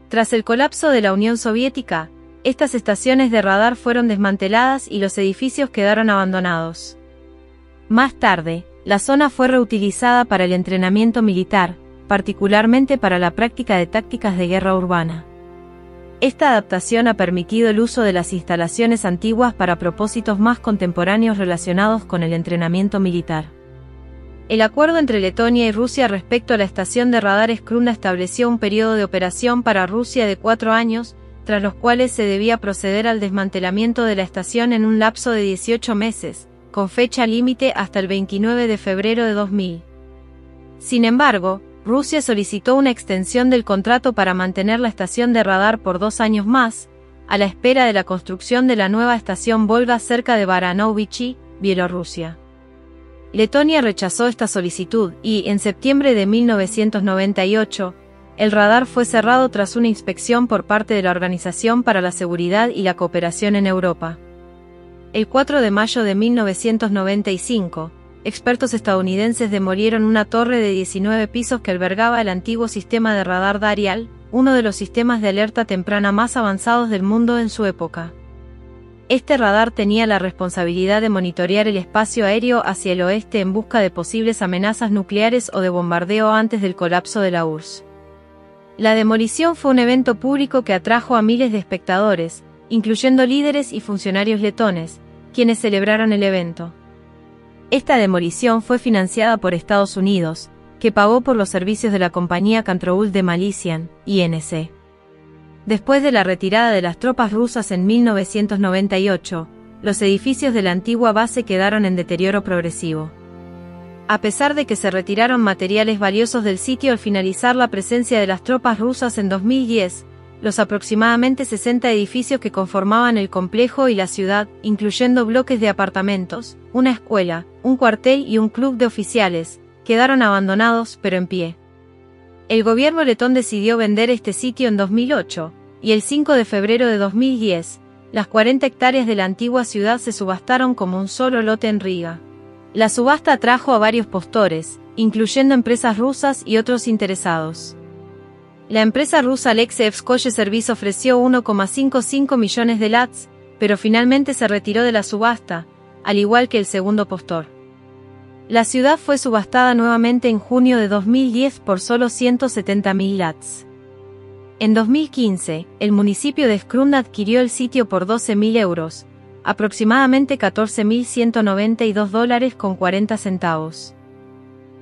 Tras el colapso de la Unión Soviética, estas estaciones de radar fueron desmanteladas y los edificios quedaron abandonados. Más tarde, la zona fue reutilizada para el entrenamiento militar, particularmente para la práctica de tácticas de guerra urbana. Esta adaptación ha permitido el uso de las instalaciones antiguas para propósitos más contemporáneos relacionados con el entrenamiento militar. El acuerdo entre Letonia y Rusia respecto a la estación de radar Skrunda estableció un periodo de operación para Rusia de 4 años, tras los cuales se debía proceder al desmantelamiento de la estación en un lapso de 18 meses, con fecha límite hasta el 29 de febrero de 2000. Sin embargo, Rusia solicitó una extensión del contrato para mantener la estación de radar por 2 años más, a la espera de la construcción de la nueva estación Volga cerca de Baranovichy, Bielorrusia. Letonia rechazó esta solicitud y, en septiembre de 1998, el radar fue cerrado tras una inspección por parte de la Organización para la Seguridad y la Cooperación en Europa. El 4 de mayo de 1995, expertos estadounidenses demolieron una torre de 19 pisos que albergaba el antiguo sistema de radar Darial, uno de los sistemas de alerta temprana más avanzados del mundo en su época. Este radar tenía la responsabilidad de monitorear el espacio aéreo hacia el oeste en busca de posibles amenazas nucleares o de bombardeo antes del colapso de la URSS. La demolición fue un evento público que atrajo a miles de espectadores, incluyendo líderes y funcionarios letones, quienes celebraron el evento. Esta demolición fue financiada por Estados Unidos, que pagó por los servicios de la compañía Control Demolition, INC. Después de la retirada de las tropas rusas en 1998, los edificios de la antigua base quedaron en deterioro progresivo. A pesar de que se retiraron materiales valiosos del sitio al finalizar la presencia de las tropas rusas en 2010, los aproximadamente 60 edificios que conformaban el complejo y la ciudad, incluyendo bloques de apartamentos, una escuela, un cuartel y un club de oficiales, quedaron abandonados pero en pie. El gobierno letón decidió vender este sitio en 2008, y el 5 de febrero de 2010, las 40 hectáreas de la antigua ciudad se subastaron como un solo lote en Riga. La subasta atrajo a varios postores, incluyendo empresas rusas y otros interesados. La empresa rusa Alexeyevskoye Service ofreció 1,55 millones de lats, pero finalmente se retiró de la subasta, al igual que el segundo postor. La ciudad fue subastada nuevamente en junio de 2010 por solo 170.000 lats. En 2015, el municipio de Skrunda adquirió el sitio por 12.000 euros, aproximadamente $14.192,40.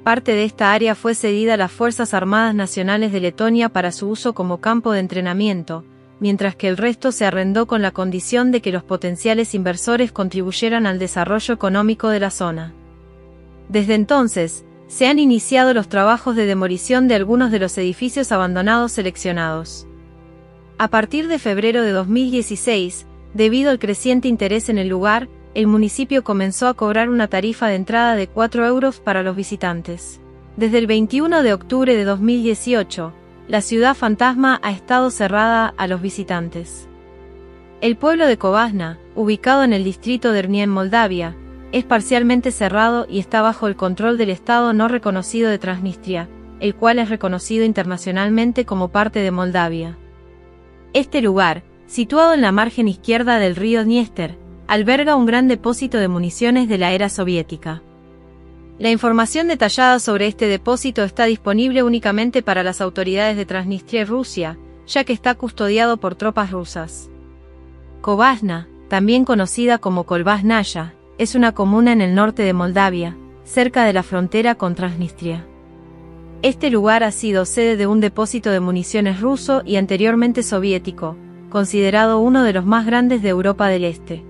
Parte de esta área fue cedida a las Fuerzas Armadas Nacionales de Letonia para su uso como campo de entrenamiento, mientras que el resto se arrendó con la condición de que los potenciales inversores contribuyeran al desarrollo económico de la zona. Desde entonces, se han iniciado los trabajos de demolición de algunos de los edificios abandonados seleccionados. A partir de febrero de 2016, debido al creciente interés en el lugar, el municipio comenzó a cobrar una tarifa de entrada de 4 euros para los visitantes. Desde el 21 de octubre de 2018, la ciudad fantasma ha estado cerrada a los visitantes. El pueblo de Covasna, ubicado en el distrito de Rnia en Moldavia, es parcialmente cerrado y está bajo el control del Estado no reconocido de Transnistria, el cual es reconocido internacionalmente como parte de Moldavia. Este lugar, situado en la margen izquierda del río Dniester, alberga un gran depósito de municiones de la era soviética. La información detallada sobre este depósito está disponible únicamente para las autoridades de Transnistria y Rusia, ya que está custodiado por tropas rusas. Covasna, también conocida como Kolbasnaya, es una comuna en el norte de Moldavia, cerca de la frontera con Transnistria. Este lugar ha sido sede de un depósito de municiones ruso y anteriormente soviético, considerado uno de los más grandes de Europa del Este.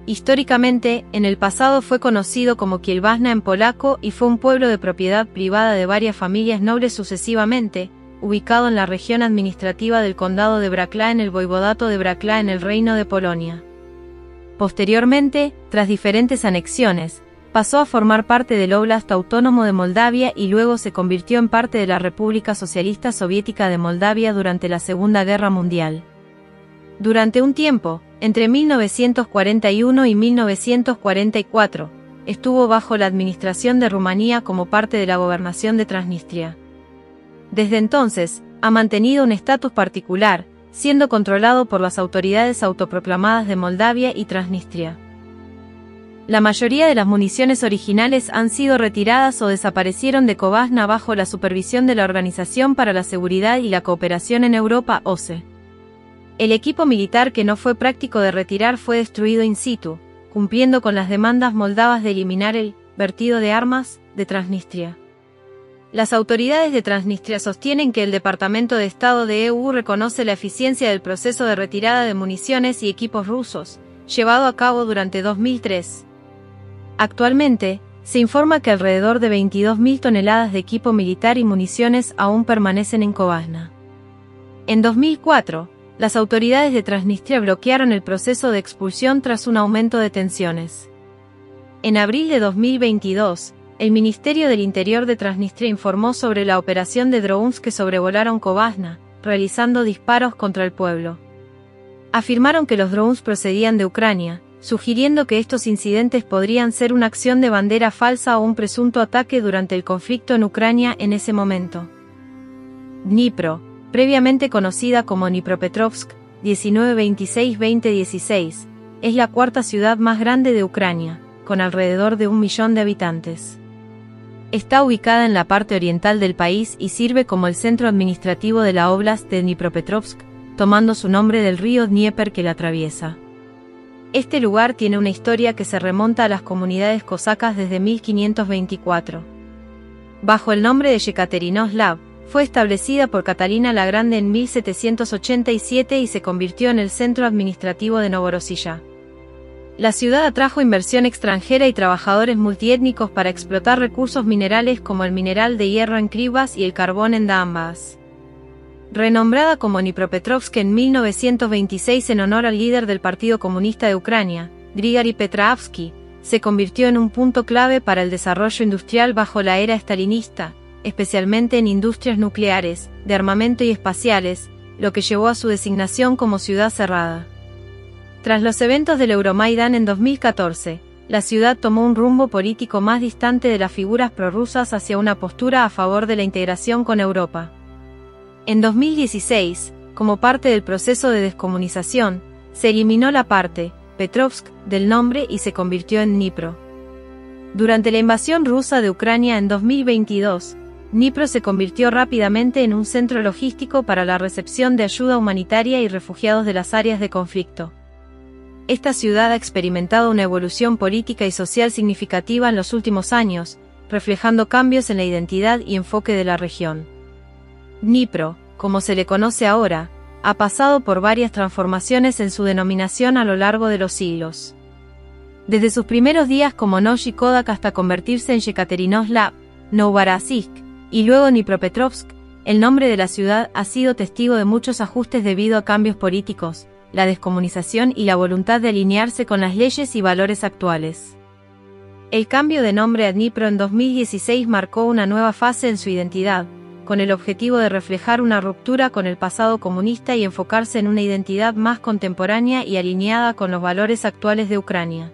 Históricamente, en el pasado fue conocido como Kielbasna en polaco y fue un pueblo de propiedad privada de varias familias nobles sucesivamente, ubicado en la región administrativa del condado de Brakla en el voivodato de Brakla en el Reino de Polonia. Posteriormente, tras diferentes anexiones, pasó a formar parte del Óblast Autónomo de Moldavia y luego se convirtió en parte de la República Socialista Soviética de Moldavia durante la Segunda Guerra Mundial. Durante un tiempo, entre 1941 y 1944, estuvo bajo la administración de Rumanía como parte de la gobernación de Transnistria. Desde entonces, ha mantenido un estatus particular, siendo controlado por las autoridades autoproclamadas de Moldavia y Transnistria. La mayoría de las municiones originales han sido retiradas o desaparecieron de Covasna bajo la supervisión de la Organización para la Seguridad y la Cooperación en Europa, OSCE. El equipo militar que no fue práctico de retirar fue destruido in situ, cumpliendo con las demandas moldavas de eliminar el vertido de armas de Transnistria. Las autoridades de Transnistria sostienen que el Departamento de Estado de EU reconoce la eficiencia del proceso de retirada de municiones y equipos rusos, llevado a cabo durante 2003. Actualmente, se informa que alrededor de 22.000 toneladas de equipo militar y municiones aún permanecen en Covasna. En 2004, las autoridades de Transnistria bloquearon el proceso de expulsión tras un aumento de tensiones. En abril de 2022, el Ministerio del Interior de Transnistria informó sobre la operación de drones que sobrevolaron Covasna, realizando disparos contra el pueblo. Afirmaron que los drones procedían de Ucrania, sugiriendo que estos incidentes podrían ser una acción de bandera falsa o un presunto ataque durante el conflicto en Ucrania en ese momento. Dnipro, previamente conocida como Dnipropetrovsk, 1926-2016, es la cuarta ciudad más grande de Ucrania, con alrededor de 1 millón de habitantes. Está ubicada en la parte oriental del país y sirve como el centro administrativo de la Óblast de Dnipropetrovsk, tomando su nombre del río Dnieper que la atraviesa. Este lugar tiene una historia que se remonta a las comunidades cosacas desde 1524. Bajo el nombre de Yekaterinoslav, fue establecida por Catalina la Grande en 1787 y se convirtió en el centro administrativo de Novorossiya. La ciudad atrajo inversión extranjera y trabajadores multiétnicos para explotar recursos minerales como el mineral de hierro en Krivas y el carbón en Dambas. Renombrada como Dnipropetrovsk en 1926 en honor al líder del Partido Comunista de Ucrania, Grigori Petrovsky, se convirtió en un punto clave para el desarrollo industrial bajo la era stalinista, especialmente en industrias nucleares, de armamento y espaciales, lo que llevó a su designación como ciudad cerrada. Tras los eventos del Euromaidán en 2014, la ciudad tomó un rumbo político más distante de las figuras prorrusas hacia una postura a favor de la integración con Europa. En 2016, como parte del proceso de descomunización, se eliminó la parte, Petrovsk, del nombre y se convirtió en Dnipro. Durante la invasión rusa de Ucrania en 2022, Dnipro se convirtió rápidamente en un centro logístico para la recepción de ayuda humanitaria y refugiados de las áreas de conflicto. Esta ciudad ha experimentado una evolución política y social significativa en los últimos años, reflejando cambios en la identidad y enfoque de la región. Dnipro, como se le conoce ahora, ha pasado por varias transformaciones en su denominación a lo largo de los siglos. Desde sus primeros días como Novyi Kodak hasta convertirse en Yekaterinoslav, Novorossiysk, y luego Dnipropetrovsk, el nombre de la ciudad ha sido testigo de muchos ajustes debido a cambios políticos, la descomunización y la voluntad de alinearse con las leyes y valores actuales. El cambio de nombre a Dnipro en 2016 marcó una nueva fase en su identidad, con el objetivo de reflejar una ruptura con el pasado comunista y enfocarse en una identidad más contemporánea y alineada con los valores actuales de Ucrania.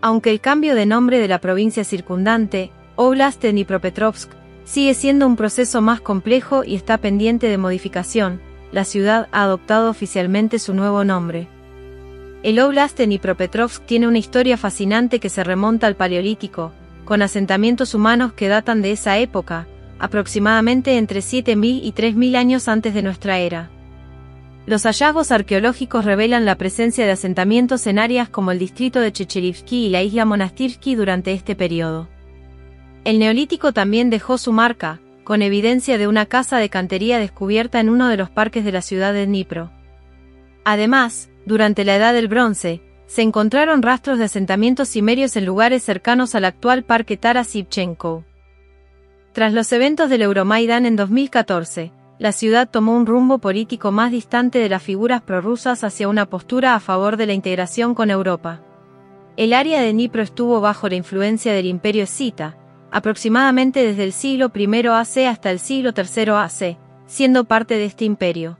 Aunque el cambio de nombre de la provincia circundante, Oblast de Dnipropetrovsk, sigue siendo un proceso más complejo y está pendiente de modificación, la ciudad ha adoptado oficialmente su nuevo nombre. El Oblast de Dnipropetrovsk tiene una historia fascinante que se remonta al Paleolítico, con asentamientos humanos que datan de esa época, aproximadamente entre 7.000 y 3.000 años antes de nuestra era. Los hallazgos arqueológicos revelan la presencia de asentamientos en áreas como el distrito de Chechelivsky y la isla Monastirsky durante este periodo. El Neolítico también dejó su marca, con evidencia de una casa de cantería descubierta en uno de los parques de la ciudad de Dnipro. Además, durante la Edad del Bronce, se encontraron rastros de asentamientos cimerios en lugares cercanos al actual Parque Taras Shevchenko. Tras los eventos del Euromaidán en 2014, la ciudad tomó un rumbo político más distante de las figuras prorrusas hacia una postura a favor de la integración con Europa. El área de Dnipro estuvo bajo la influencia del Imperio escita, aproximadamente desde el siglo I AC hasta el siglo III AC, siendo parte de este imperio.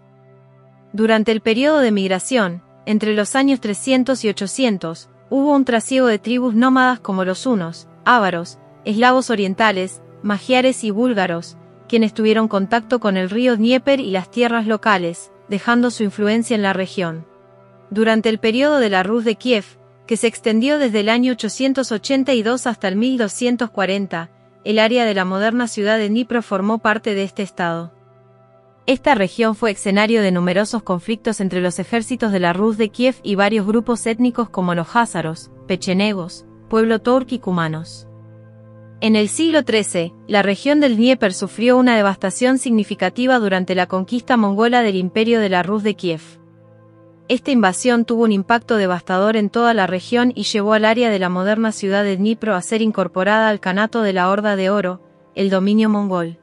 Durante el periodo de migración, entre los años 300 y 800, hubo un trasiego de tribus nómadas como los hunos, ávaros, eslavos orientales, magiares y búlgaros, quienes tuvieron contacto con el río Dnieper y las tierras locales, dejando su influencia en la región. Durante el periodo de la Rus de Kiev, que se extendió desde el año 882 hasta el 1240, el área de la moderna ciudad de Dnipro formó parte de este estado. Esta región fue escenario de numerosos conflictos entre los ejércitos de la Rus de Kiev y varios grupos étnicos como los házaros, pechenegos, pueblo turk y cumanos. En el siglo XIII, la región del Dnieper sufrió una devastación significativa durante la conquista mongola del imperio de la Rus de Kiev. Esta invasión tuvo un impacto devastador en toda la región y llevó al área de la moderna ciudad de Dnipro a ser incorporada al Kanato de la Horda de Oro, el dominio mongol.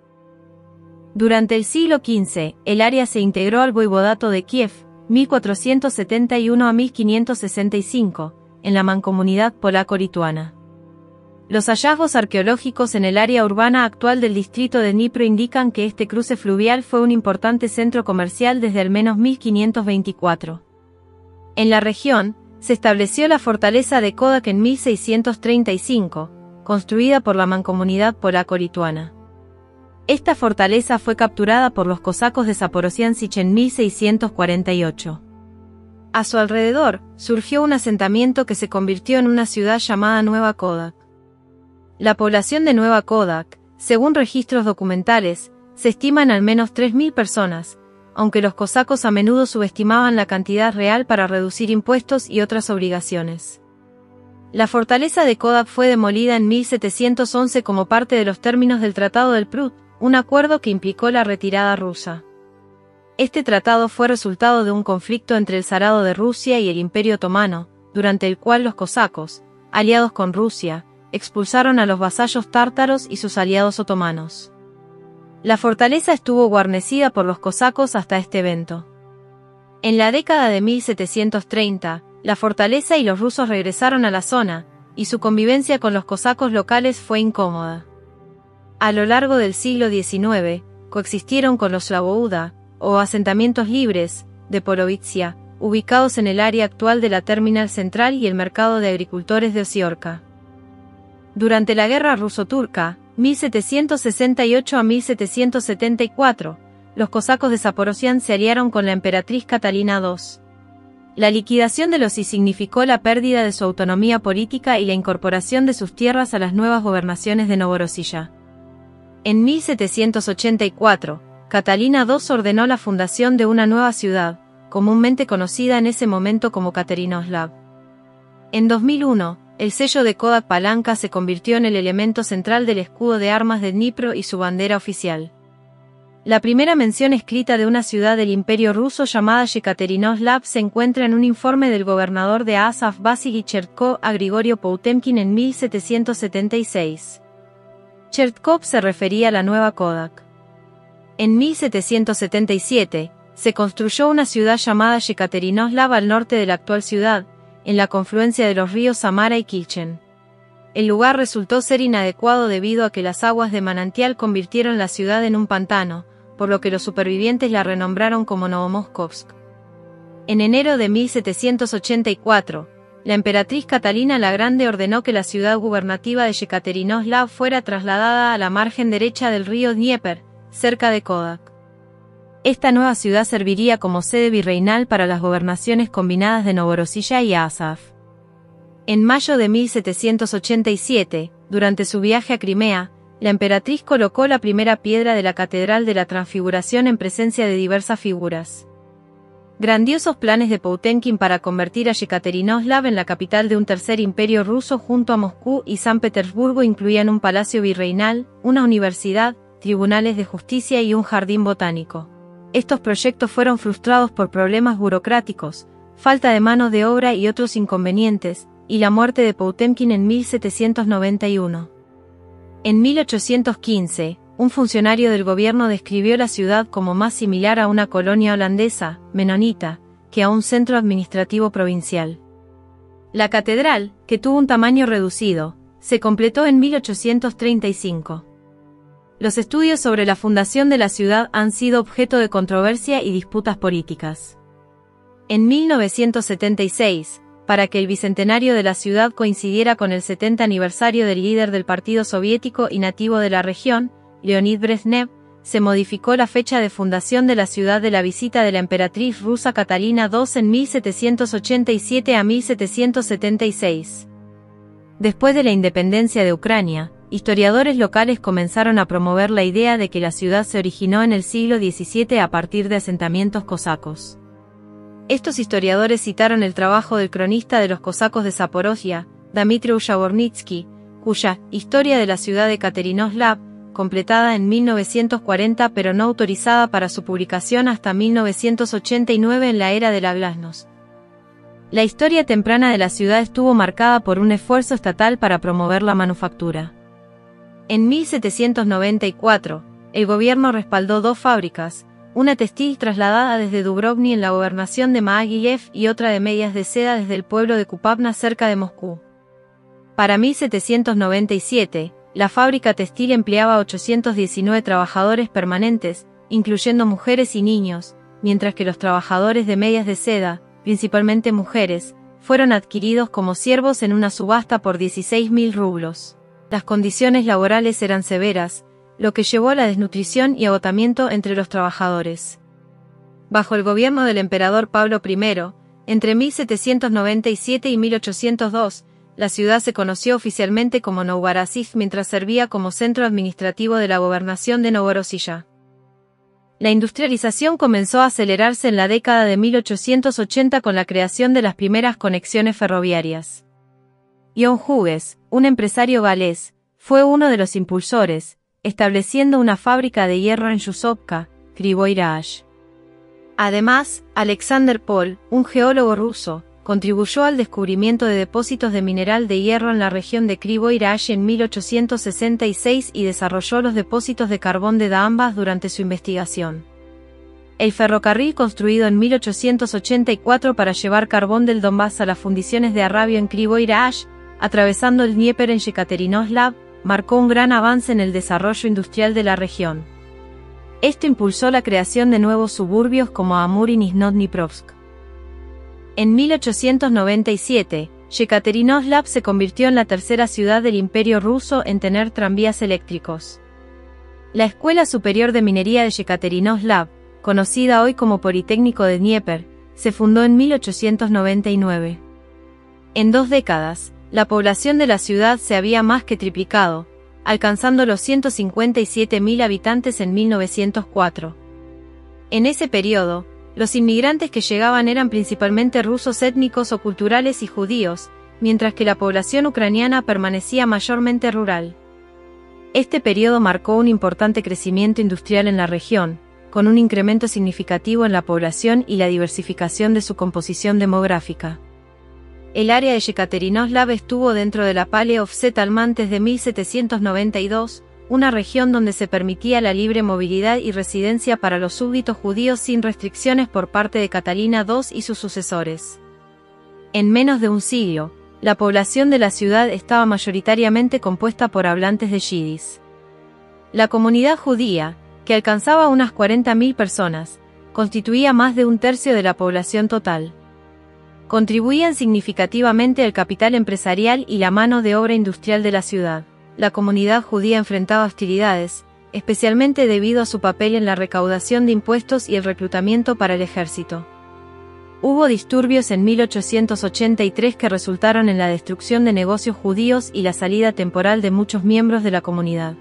Durante el siglo XV, el área se integró al voivodato de Kiev, 1471 a 1565, en la mancomunidad polaco-lituana. Los hallazgos arqueológicos en el área urbana actual del distrito de Dnipro indican que este cruce fluvial fue un importante centro comercial desde al menos 1524. En la región, se estableció la fortaleza de Kodak en 1635, construida por la mancomunidad polaco-lituana. Esta fortaleza fue capturada por los cosacos de Zaporozhian Sich en 1648. A su alrededor, surgió un asentamiento que se convirtió en una ciudad llamada Nueva Kodak. La población de Nueva Kodak, según registros documentales, se estima en al menos 3.000 personas, aunque los cosacos a menudo subestimaban la cantidad real para reducir impuestos y otras obligaciones. La fortaleza de Kodak fue demolida en 1711 como parte de los términos del Tratado del Prut, un acuerdo que implicó la retirada rusa. Este tratado fue resultado de un conflicto entre el Zarado de Rusia y el Imperio Otomano, durante el cual los cosacos, aliados con Rusia, expulsaron a los vasallos tártaros y sus aliados otomanos. La fortaleza estuvo guarnecida por los cosacos hasta este evento. En la década de 1730, la fortaleza y los rusos regresaron a la zona, y su convivencia con los cosacos locales fue incómoda. A lo largo del siglo XIX, coexistieron con los Slavouda, o asentamientos libres, de Polovitsia, ubicados en el área actual de la Terminal Central y el mercado de agricultores de Osiorka. Durante la Guerra Ruso-Turca, 1768 a 1774, los cosacos de Zaporozhian se aliaron con la emperatriz Catalina II. La liquidación de los sí significó la pérdida de su autonomía política y la incorporación de sus tierras a las nuevas gobernaciones de Novorossiya. En 1784, Catalina II ordenó la fundación de una nueva ciudad, comúnmente conocida en ese momento como Katerinoslav. En 2001, el sello de Kodak Palanca se convirtió en el elemento central del escudo de armas de Dnipro y su bandera oficial. La primera mención escrita de una ciudad del Imperio ruso llamada Yekaterinoslav se encuentra en un informe del gobernador de Azov Vasily Chertkov a Grigorio Poutemkin en 1776. Chertkov se refería a la nueva Kodak. En 1777, se construyó una ciudad llamada Yekaterinoslav al norte de la actual ciudad, en la confluencia de los ríos Samara y Kilchen. El lugar resultó ser inadecuado debido a que las aguas de manantial convirtieron la ciudad en un pantano, por lo que los supervivientes la renombraron como Novomoskovsk. En enero de 1784, la emperatriz Catalina la Grande ordenó que la ciudad gubernativa de Yekaterinoslav fuera trasladada a la margen derecha del río Dnieper, cerca de Kodak. Esta nueva ciudad serviría como sede virreinal para las gobernaciones combinadas de Novorossiya y Azov. En mayo de 1787, durante su viaje a Crimea, la emperatriz colocó la primera piedra de la Catedral de la Transfiguración en presencia de diversas figuras. Grandiosos planes de Poutemkin para convertir a Yekaterinoslav en la capital de un tercer imperio ruso junto a Moscú y San Petersburgo incluían un palacio virreinal, una universidad, tribunales de justicia y un jardín botánico. Estos proyectos fueron frustrados por problemas burocráticos, falta de mano de obra y otros inconvenientes, y la muerte de Poutemkin en 1791. En 1815, un funcionario del gobierno describió la ciudad como más similar a una colonia holandesa, menonita, que a un centro administrativo provincial. La catedral, que tuvo un tamaño reducido, se completó en 1835. Los estudios sobre la fundación de la ciudad han sido objeto de controversia y disputas políticas. En 1976, para que el bicentenario de la ciudad coincidiera con el 70 aniversario del líder del Partido Soviético y nativo de la región, Leonid Brezhnev, se modificó la fecha de fundación de la ciudad de la visita de la emperatriz rusa Catalina II en 1787 a 1776. Después de la independencia de Ucrania, historiadores locales comenzaron a promover la idea de que la ciudad se originó en el siglo XVII a partir de asentamientos cosacos. Estos historiadores citaron el trabajo del cronista de los cosacos de Zaporozhia, Dmitry Ushavornitsky, cuya Historia de la ciudad de Ekaterinoslav, completada en 1940 pero no autorizada para su publicación hasta 1989 en la era de la glasnost. La historia temprana de la ciudad estuvo marcada por un esfuerzo estatal para promover la manufactura. En 1794, el gobierno respaldó 2 fábricas, una textil trasladada desde Dubrovnik en la gobernación de Mogilev y otra de medias de seda desde el pueblo de Kupavna cerca de Moscú. Para 1797, la fábrica textil empleaba 819 trabajadores permanentes, incluyendo mujeres y niños, mientras que los trabajadores de medias de seda, principalmente mujeres, fueron adquiridos como siervos en una subasta por 16.000 rublos. Las condiciones laborales eran severas, lo que llevó a la desnutrición y agotamiento entre los trabajadores. Bajo el gobierno del emperador Pablo I, entre 1797 y 1802, la ciudad se conoció oficialmente como Novorossiysk mientras servía como centro administrativo de la gobernación de Novorossiya. La industrialización comenzó a acelerarse en la década de 1880 con la creación de las primeras conexiones ferroviarias. John Hughes, un empresario galés, fue uno de los impulsores, estableciendo una fábrica de hierro en Yuzovka, Kryvyi Rih. Además, Alexander Paul, un geólogo ruso, contribuyó al descubrimiento de depósitos de mineral de hierro en la región de Kryvyi Rih en 1866 y desarrolló los depósitos de carbón de Donbass durante su investigación. El ferrocarril construido en 1884 para llevar carbón del Donbass a las fundiciones de Arabio en Kryvyi Rih, atravesando el Dnieper en Yekaterinoslav, marcó un gran avance en el desarrollo industrial de la región. Esto impulsó la creación de nuevos suburbios como Amur y Nizhno-Dniprovsk. En 1897, Yekaterinoslav se convirtió en la tercera ciudad del Imperio ruso en tener tranvías eléctricos. La Escuela Superior de Minería de Yekaterinoslav, conocida hoy como Politécnico de Dnieper, se fundó en 1899. En 2 décadas, la población de la ciudad se había más que triplicado, alcanzando los 157.000 habitantes en 1904. En ese periodo, los inmigrantes que llegaban eran principalmente rusos étnicos o culturales y judíos, mientras que la población ucraniana permanecía mayormente rural. Este periodo marcó un importante crecimiento industrial en la región, con un incremento significativo en la población y la diversificación de su composición demográfica. El área de Yekaterinoslav estuvo dentro de la Pale of Settlement desde 1792, una región donde se permitía la libre movilidad y residencia para los súbditos judíos sin restricciones por parte de Catalina II y sus sucesores. En menos de un siglo, la población de la ciudad estaba mayoritariamente compuesta por hablantes de yidis. La comunidad judía, que alcanzaba unas 40.000 personas, constituía más de un tercio de la población total. Contribuían significativamente al capital empresarial y la mano de obra industrial de la ciudad. La comunidad judía enfrentaba hostilidades, especialmente debido a su papel en la recaudación de impuestos y el reclutamiento para el ejército. Hubo disturbios en 1883 que resultaron en la destrucción de negocios judíos y la salida temporal de muchos miembros de la comunidad.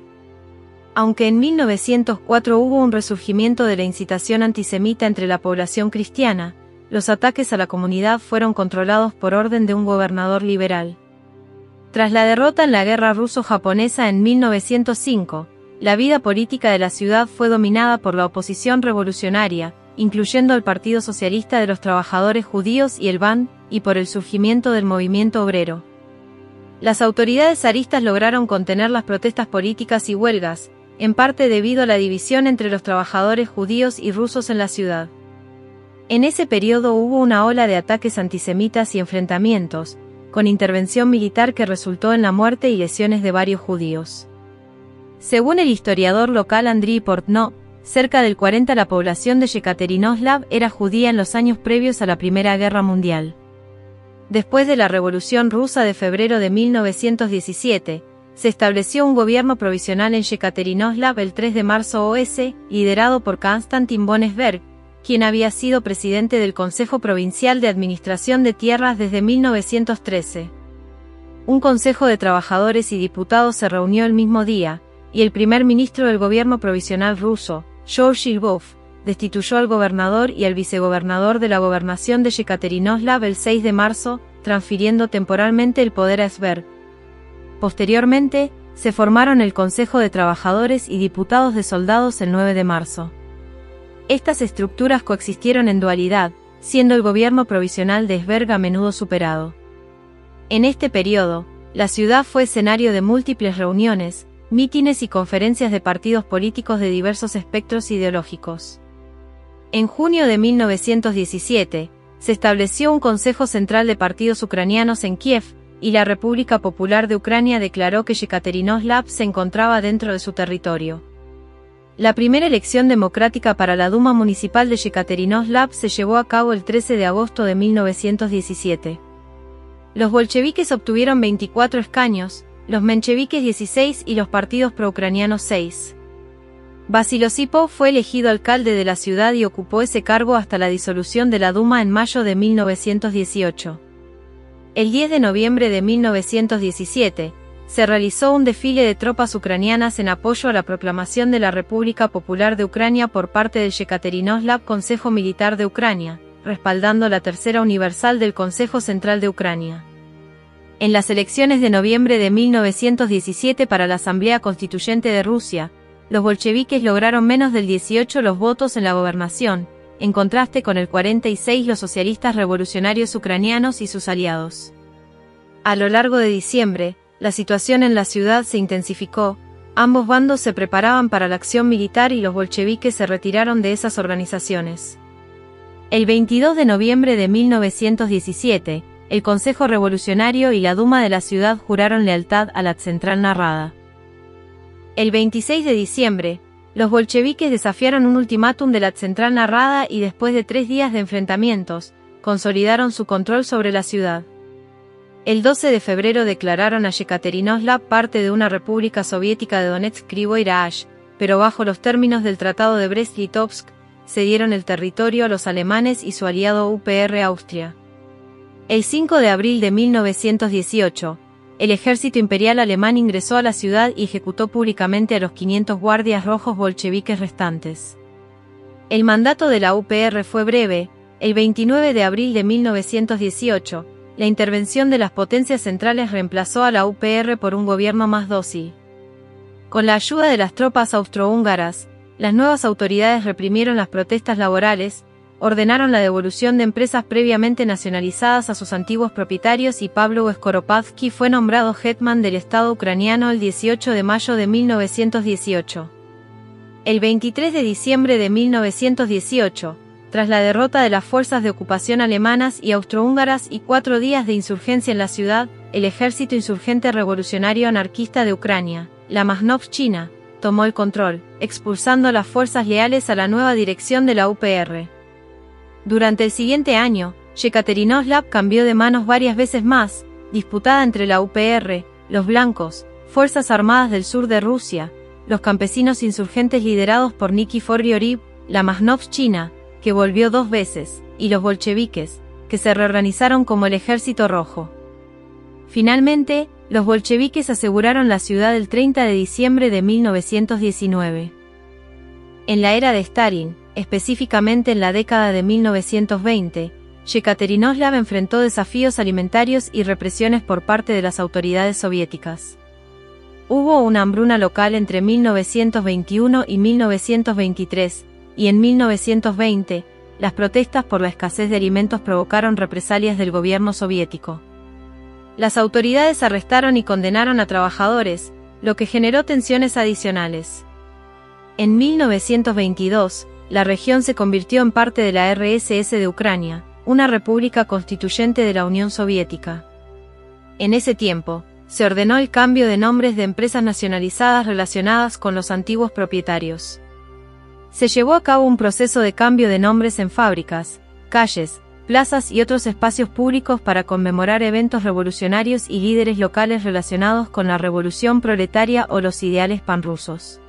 Aunque en 1904 hubo un resurgimiento de la incitación antisemita entre la población cristiana, los ataques a la comunidad fueron controlados por orden de un gobernador liberal. Tras la derrota en la guerra ruso-japonesa en 1905, la vida política de la ciudad fue dominada por la oposición revolucionaria, incluyendo al Partido Socialista de los Trabajadores Judíos y el BAN, y por el surgimiento del movimiento obrero. Las autoridades zaristas lograron contener las protestas políticas y huelgas, en parte debido a la división entre los trabajadores judíos y rusos en la ciudad. En ese periodo hubo una ola de ataques antisemitas y enfrentamientos, con intervención militar que resultó en la muerte y lesiones de varios judíos. Según el historiador local Andriy Portnov, cerca del 40% de la población de Yekaterinoslav era judía en los años previos a la Primera Guerra Mundial. Después de la Revolución Rusa de febrero de 1917, se estableció un gobierno provisional en Yekaterinoslav el 3 de marzo OS, liderado por Konstantin Bonesberg, quien había sido presidente del Consejo Provincial de Administración de Tierras desde 1913. Un consejo de trabajadores y diputados se reunió el mismo día, y el primer ministro del gobierno provisional ruso, Georgy Lvov, destituyó al gobernador y al vicegobernador de la gobernación de Yekaterinoslav el 6 de marzo, transfiriendo temporalmente el poder a Sberg. Posteriormente, se formaron el Consejo de Trabajadores y Diputados de Soldados el 9 de marzo. Estas estructuras coexistieron en dualidad, siendo el gobierno provisional de Sberg a menudo superado. En este periodo, la ciudad fue escenario de múltiples reuniones, mítines y conferencias de partidos políticos de diversos espectros ideológicos. En junio de 1917, se estableció un Consejo Central de Partidos Ucranianos en Kiev, y la República Popular de Ucrania declaró que Yekaterinoslav se encontraba dentro de su territorio. La primera elección democrática para la Duma Municipal de Yekaterinoslav se llevó a cabo el 13 de agosto de 1917. Los bolcheviques obtuvieron 24 escaños, los mencheviques 16 y los partidos proucranianos 6. Vasil Osipov fue elegido alcalde de la ciudad y ocupó ese cargo hasta la disolución de la Duma en mayo de 1918. El 10 de noviembre de 1917, se realizó un desfile de tropas ucranianas en apoyo a la proclamación de la República Popular de Ucrania por parte del Yekaterinoslav Consejo Militar de Ucrania, respaldando la Tercera Universal del Consejo Central de Ucrania. En las elecciones de noviembre de 1917 para la Asamblea Constituyente de Rusia, los bolcheviques lograron menos del 18% los votos en la gobernación, en contraste con el 46% los socialistas revolucionarios ucranianos y sus aliados. A lo largo de diciembre, la situación en la ciudad se intensificó, ambos bandos se preparaban para la acción militar y los bolcheviques se retiraron de esas organizaciones. El 22 de noviembre de 1917, el Consejo Revolucionario y la Duma de la ciudad juraron lealtad a la Centralna Rada. El 26 de diciembre, los bolcheviques desafiaron un ultimátum de la Centralna Rada y después de 3 días de enfrentamientos, consolidaron su control sobre la ciudad. El 12 de febrero declararon a Yekaterinoslav parte de una república soviética de Donetsk-Krivoy Rih, pero bajo los términos del Tratado de Brest-Litovsk, cedieron el territorio a los alemanes y su aliado UPR Austria. El 5 de abril de 1918, el ejército imperial alemán ingresó a la ciudad y ejecutó públicamente a los 500 guardias rojos bolcheviques restantes. El mandato de la UPR fue breve. El 29 de abril de 1918, la intervención de las potencias centrales reemplazó a la UPR por un gobierno más dócil. Con la ayuda de las tropas austrohúngaras, las nuevas autoridades reprimieron las protestas laborales, ordenaron la devolución de empresas previamente nacionalizadas a sus antiguos propietarios y Pavlo Skoropadsky fue nombrado hetman del Estado ucraniano el 18 de mayo de 1918. El 23 de diciembre de 1918, tras la derrota de las fuerzas de ocupación alemanas y austrohúngaras y 4 días de insurgencia en la ciudad, el Ejército Insurgente Revolucionario Anarquista de Ucrania, la Maznovshchina, tomó el control, expulsando las fuerzas leales a la nueva dirección de la UPR. Durante el siguiente año, Yekaterinoslav cambió de manos varias veces más, disputada entre la UPR, los blancos, Fuerzas Armadas del Sur de Rusia, los campesinos insurgentes liderados por Nikifor Grigory, la Maznovshchina, que volvió 2 veces, y los bolcheviques, que se reorganizaron como el Ejército Rojo. Finalmente, los bolcheviques aseguraron la ciudad el 30 de diciembre de 1919. En la era de Stalin, específicamente en la década de 1920, Yekaterinoslav enfrentó desafíos alimentarios y represiones por parte de las autoridades soviéticas. Hubo una hambruna local entre 1921 y 1923, y en 1920, las protestas por la escasez de alimentos provocaron represalias del gobierno soviético. Las autoridades arrestaron y condenaron a trabajadores, lo que generó tensiones adicionales. En 1922, la región se convirtió en parte de la RSS de Ucrania, una república constituyente de la Unión Soviética. En ese tiempo, se ordenó el cambio de nombres de empresas nacionalizadas relacionadas con los antiguos propietarios. Se llevó a cabo un proceso de cambio de nombres en fábricas, calles, plazas y otros espacios públicos para conmemorar eventos revolucionarios y líderes locales relacionados con la revolución proletaria o los ideales panrusos.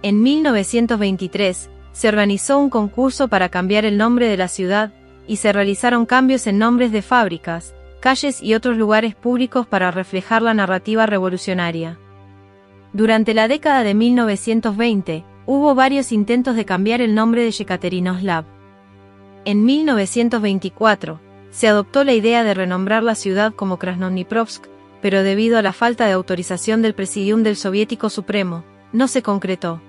En 1923, se organizó un concurso para cambiar el nombre de la ciudad, y se realizaron cambios en nombres de fábricas, calles y otros lugares públicos para reflejar la narrativa revolucionaria. Durante la década de 1920, hubo varios intentos de cambiar el nombre de Yekaterinoslav. En 1924, se adoptó la idea de renombrar la ciudad como Krasnodniprovsk, pero debido a la falta de autorización del Presidium del Soviético Supremo, no se concretó.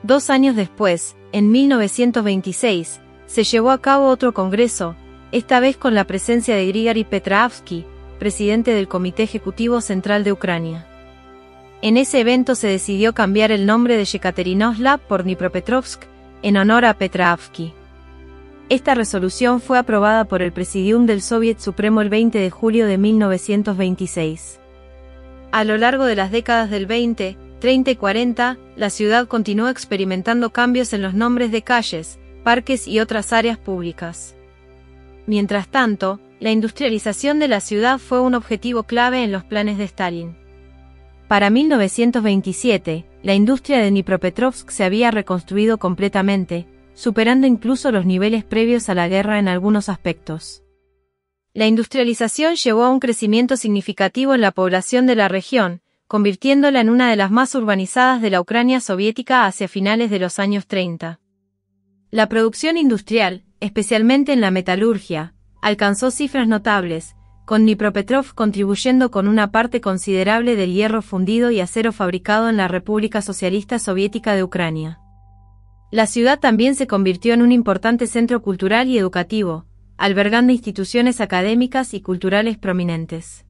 2 años después, en 1926, se llevó a cabo otro congreso, esta vez con la presencia de Grigori Petrovsky, presidente del Comité Ejecutivo Central de Ucrania. En ese evento se decidió cambiar el nombre de Yekaterinoslav por Dnipropetrovsk, en honor a Petrovsky. Esta resolución fue aprobada por el Presidium del Soviet Supremo el 20 de julio de 1926. A lo largo de las décadas del 20, 30 y 40, la ciudad continuó experimentando cambios en los nombres de calles, parques y otras áreas públicas. Mientras tanto, la industrialización de la ciudad fue un objetivo clave en los planes de Stalin. Para 1927, la industria de Dnipropetrovsk se había reconstruido completamente, superando incluso los niveles previos a la guerra en algunos aspectos. La industrialización llevó a un crecimiento significativo en la población de la región, convirtiéndola en una de las más urbanizadas de la Ucrania soviética hacia finales de los años 30. La producción industrial, especialmente en la metalurgia, alcanzó cifras notables, con Dnipropetrovsk contribuyendo con una parte considerable del hierro fundido y acero fabricado en la República Socialista Soviética de Ucrania. La ciudad también se convirtió en un importante centro cultural y educativo, albergando instituciones académicas y culturales prominentes.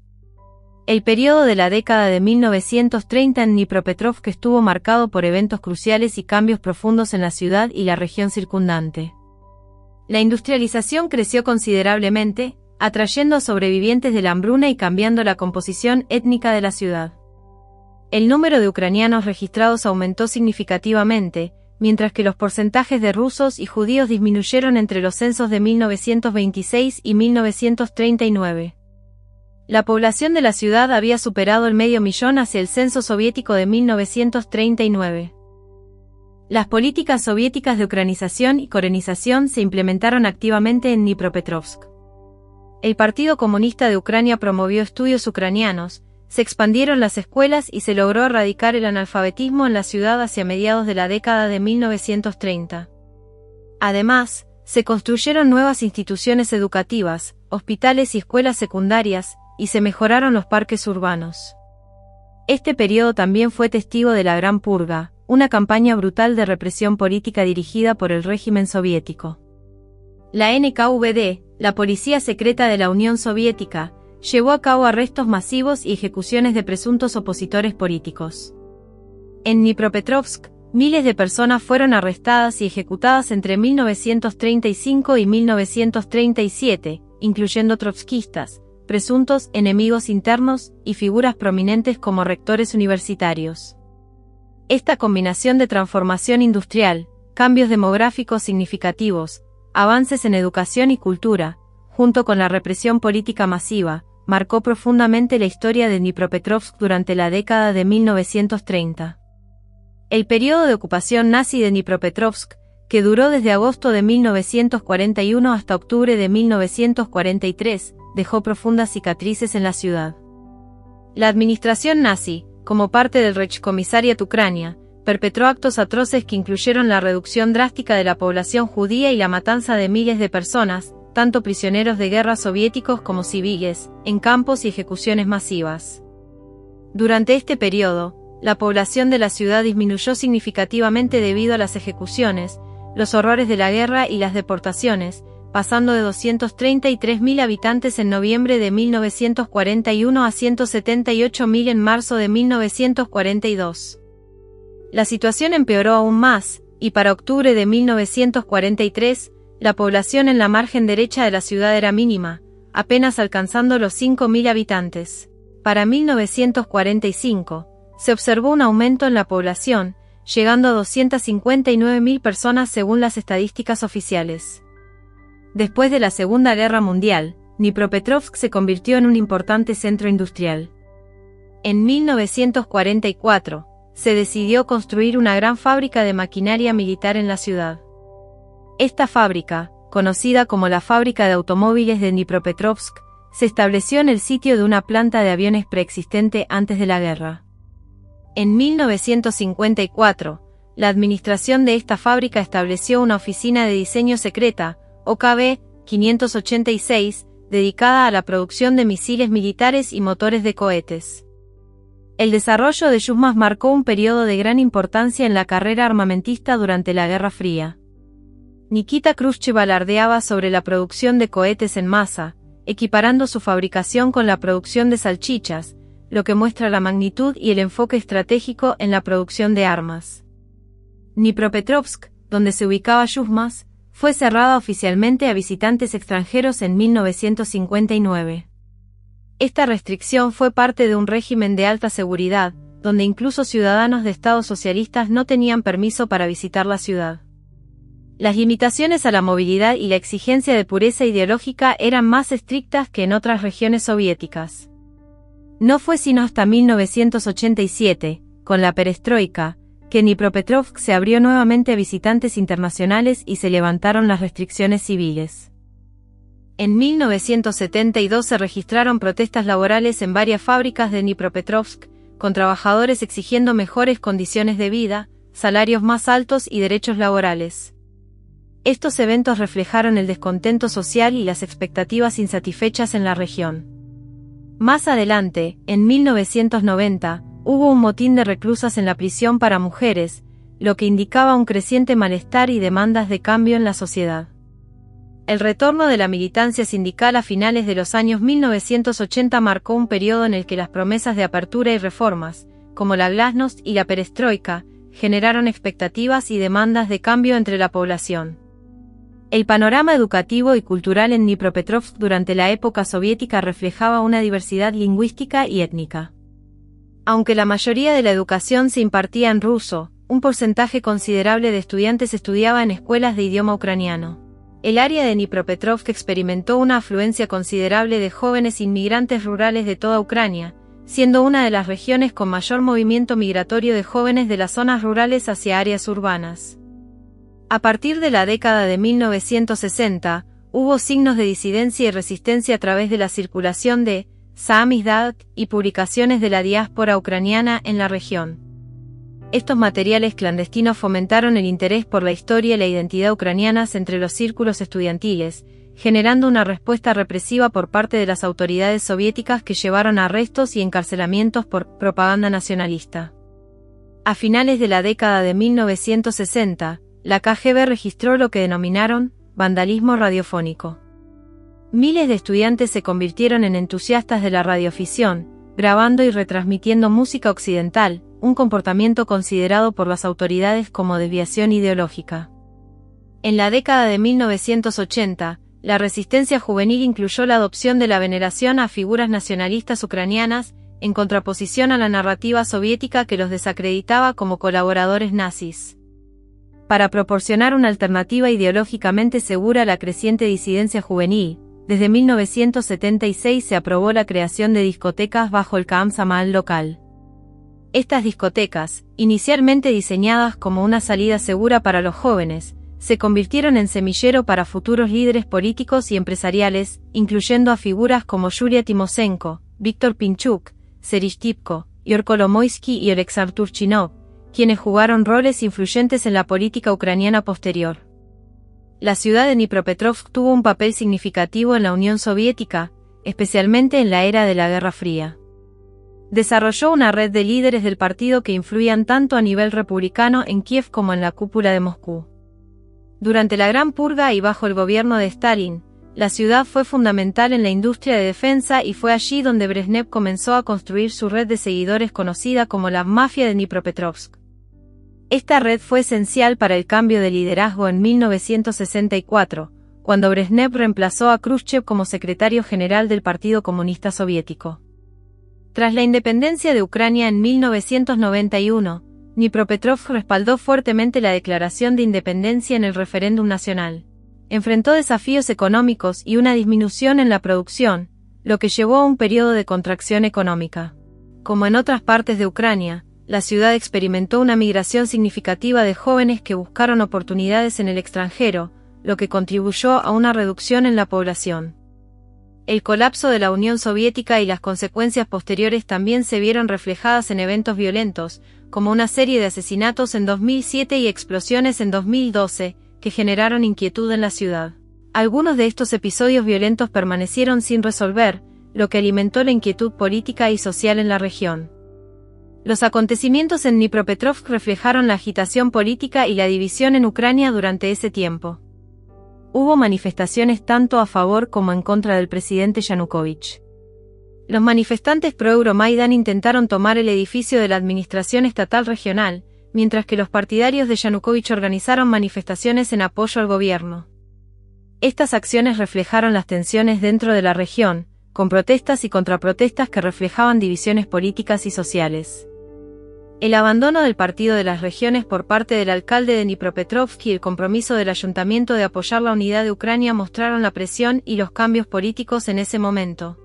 El periodo de la década de 1930 en Dnipropetrovsk estuvo marcado por eventos cruciales y cambios profundos en la ciudad y la región circundante. La industrialización creció considerablemente, atrayendo a sobrevivientes de la hambruna y cambiando la composición étnica de la ciudad. El número de ucranianos registrados aumentó significativamente, mientras que los porcentajes de rusos y judíos disminuyeron entre los censos de 1926 y 1939. La población de la ciudad había superado el 500.000 hacia el censo soviético de 1939. Las políticas soviéticas de ucranización y corenización se implementaron activamente en Dnipropetrovsk. El Partido Comunista de Ucrania promovió estudios ucranianos, se expandieron las escuelas y se logró erradicar el analfabetismo en la ciudad hacia mediados de la década de 1930. Además, se construyeron nuevas instituciones educativas, hospitales y escuelas secundarias, y se mejoraron los parques urbanos. Este periodo también fue testigo de la Gran Purga, una campaña brutal de represión política dirigida por el régimen soviético. La NKVD, la policía secreta de la Unión Soviética, llevó a cabo arrestos masivos y ejecuciones de presuntos opositores políticos. En Dnipropetrovsk, miles de personas fueron arrestadas y ejecutadas entre 1935 y 1937, incluyendo trotskistas, presuntos enemigos internos y figuras prominentes como rectores universitarios. Esta combinación de transformación industrial, cambios demográficos significativos, avances en educación y cultura, junto con la represión política masiva, marcó profundamente la historia de Dnipropetrovsk durante la década de 1930. El periodo de ocupación nazi de Dnipropetrovsk, que duró desde agosto de 1941 hasta octubre de 1943, dejó profundas cicatrices en la ciudad. La administración nazi, como parte del Reichskommissariat Ucrania, perpetró actos atroces que incluyeron la reducción drástica de la población judía y la matanza de miles de personas, tanto prisioneros de guerra soviéticos como civiles, en campos y ejecuciones masivas. Durante este periodo, la población de la ciudad disminuyó significativamente debido a las ejecuciones, los horrores de la guerra y las deportaciones, pasando de 233.000 habitantes en noviembre de 1941 a 178.000 en marzo de 1942. La situación empeoró aún más, y para octubre de 1943, la población en la margen derecha de la ciudad era mínima, apenas alcanzando los 5.000 habitantes. Para 1945, se observó un aumento en la población, llegando a 259.000 personas según las estadísticas oficiales. Después de la Segunda Guerra Mundial, Dnipropetrovsk se convirtió en un importante centro industrial. En 1944, se decidió construir una gran fábrica de maquinaria militar en la ciudad. Esta fábrica, conocida como la Fábrica de Automóviles de Dnipropetrovsk, se estableció en el sitio de una planta de aviones preexistente antes de la guerra. En 1954, la administración de esta fábrica estableció una oficina de diseño secreta, OKB 586, dedicada a la producción de misiles militares y motores de cohetes. El desarrollo de Yuzhmas marcó un periodo de gran importancia en la carrera armamentista durante la Guerra Fría. Nikita Khrushchev alardeaba sobre la producción de cohetes en masa, equiparando su fabricación con la producción de salchichas, lo que muestra la magnitud y el enfoque estratégico en la producción de armas. Dnipropetrovsk, donde se ubicaba Yuzhmas, fue cerrada oficialmente a visitantes extranjeros en 1959. Esta restricción fue parte de un régimen de alta seguridad, donde incluso ciudadanos de estados socialistas no tenían permiso para visitar la ciudad. Las limitaciones a la movilidad y la exigencia de pureza ideológica eran más estrictas que en otras regiones soviéticas. No fue sino hasta 1987, con la perestroika, que Dnipropetrovsk se abrió nuevamente a visitantes internacionales y se levantaron las restricciones civiles. En 1972 se registraron protestas laborales en varias fábricas de Dnipropetrovsk, con trabajadores exigiendo mejores condiciones de vida, salarios más altos y derechos laborales. Estos eventos reflejaron el descontento social y las expectativas insatisfechas en la región. Más adelante, en 1990, hubo un motín de reclusas en la prisión para mujeres, lo que indicaba un creciente malestar y demandas de cambio en la sociedad. El retorno de la militancia sindical a finales de los años 1980 marcó un periodo en el que las promesas de apertura y reformas, como la glasnost y la perestroika, generaron expectativas y demandas de cambio entre la población. El panorama educativo y cultural en Dnipropetrovsk durante la época soviética reflejaba una diversidad lingüística y étnica. Aunque la mayoría de la educación se impartía en ruso, un porcentaje considerable de estudiantes estudiaba en escuelas de idioma ucraniano. El área de Dnipropetrovsk experimentó una afluencia considerable de jóvenes inmigrantes rurales de toda Ucrania, siendo una de las regiones con mayor movimiento migratorio de jóvenes de las zonas rurales hacia áreas urbanas. A partir de la década de 1960, hubo signos de disidencia y resistencia a través de la circulación de samizdat y publicaciones de la diáspora ucraniana en la región. Estos materiales clandestinos fomentaron el interés por la historia y la identidad ucranianas entre los círculos estudiantiles, generando una respuesta represiva por parte de las autoridades soviéticas que llevaron a arrestos y encarcelamientos por propaganda nacionalista. A finales de la década de 1960, la KGB registró lo que denominaron vandalismo radiofónico. Miles de estudiantes se convirtieron en entusiastas de la radioafición, grabando y retransmitiendo música occidental, un comportamiento considerado por las autoridades como desviación ideológica. En la década de 1980, la resistencia juvenil incluyó la adopción de la veneración a figuras nacionalistas ucranianas, en contraposición a la narrativa soviética que los desacreditaba como colaboradores nazis. Para proporcionar una alternativa ideológicamente segura a la creciente disidencia juvenil, desde 1976 se aprobó la creación de discotecas bajo el Komsomol local. Estas discotecas, inicialmente diseñadas como una salida segura para los jóvenes, se convirtieron en semillero para futuros líderes políticos y empresariales, incluyendo a figuras como Yulia Timosenko, Víctor Pinchuk, Serhii Tipko, Igor Kolomoisky y Oleksandr Turchinov, quienes jugaron roles influyentes en la política ucraniana posterior. La ciudad de Dnipropetrovsk tuvo un papel significativo en la Unión Soviética, especialmente en la era de la Guerra Fría. Desarrolló una red de líderes del partido que influían tanto a nivel republicano en Kiev como en la cúpula de Moscú. Durante la Gran Purga y bajo el gobierno de Stalin, la ciudad fue fundamental en la industria de defensa y fue allí donde Brezhnev comenzó a construir su red de seguidores conocida como la Mafia de Dnipropetrovsk. Esta red fue esencial para el cambio de liderazgo en 1964, cuando Brezhnev reemplazó a Khrushchev como secretario general del Partido Comunista Soviético. Tras la independencia de Ucrania en 1991, Dnipropetrovsk respaldó fuertemente la declaración de independencia en el referéndum nacional. Enfrentó desafíos económicos y una disminución en la producción, lo que llevó a un periodo de contracción económica. Como en otras partes de Ucrania, la ciudad experimentó una migración significativa de jóvenes que buscaron oportunidades en el extranjero, lo que contribuyó a una reducción en la población. El colapso de la Unión Soviética y las consecuencias posteriores también se vieron reflejadas en eventos violentos, como una serie de asesinatos en 2007 y explosiones en 2012, que generaron inquietud en la ciudad. Algunos de estos episodios violentos permanecieron sin resolver, lo que alimentó la inquietud política y social en la región. Los acontecimientos en Dnipropetrovsk reflejaron la agitación política y la división en Ucrania durante ese tiempo. Hubo manifestaciones tanto a favor como en contra del presidente Yanukovych. Los manifestantes pro-Euromaidan intentaron tomar el edificio de la administración estatal regional, mientras que los partidarios de Yanukovych organizaron manifestaciones en apoyo al gobierno. Estas acciones reflejaron las tensiones dentro de la región, con protestas y contraprotestas que reflejaban divisiones políticas y sociales. El abandono del Partido de las Regiones por parte del alcalde de Dnipropetrovsk y el compromiso del ayuntamiento de apoyar la unidad de Ucrania mostraron la presión y los cambios políticos en ese momento.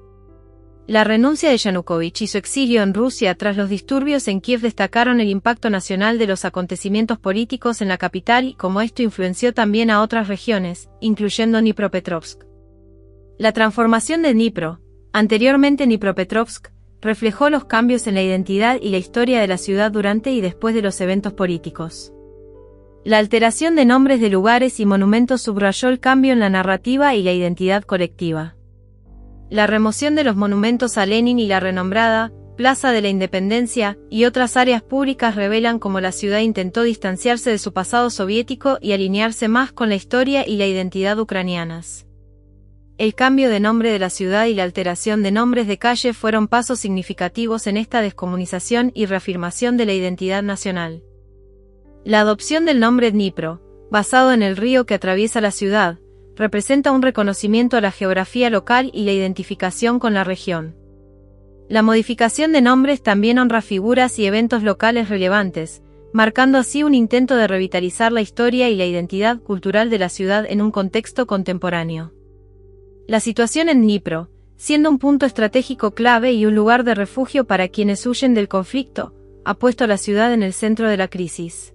La renuncia de Yanukovych y su exilio en Rusia tras los disturbios en Kiev destacaron el impacto nacional de los acontecimientos políticos en la capital y cómo esto influenció también a otras regiones, incluyendo Dnipropetrovsk. La transformación de Dnipro, anteriormente Dnipropetrovsk, reflejó los cambios en la identidad y la historia de la ciudad durante y después de los eventos políticos. La alteración de nombres de lugares y monumentos subrayó el cambio en la narrativa y la identidad colectiva. La remoción de los monumentos a Lenin y la renombrada Plaza de la Independencia y otras áreas públicas revelan cómo la ciudad intentó distanciarse de su pasado soviético y alinearse más con la historia y la identidad ucranianas. El cambio de nombre de la ciudad y la alteración de nombres de calle fueron pasos significativos en esta descomunización y reafirmación de la identidad nacional. La adopción del nombre Dnipro, basado en el río que atraviesa la ciudad, representa un reconocimiento a la geografía local y la identificación con la región. La modificación de nombres también honra figuras y eventos locales relevantes, marcando así un intento de revitalizar la historia y la identidad cultural de la ciudad en un contexto contemporáneo. La situación en Dnipro, siendo un punto estratégico clave y un lugar de refugio para quienes huyen del conflicto, ha puesto a la ciudad en el centro de la crisis.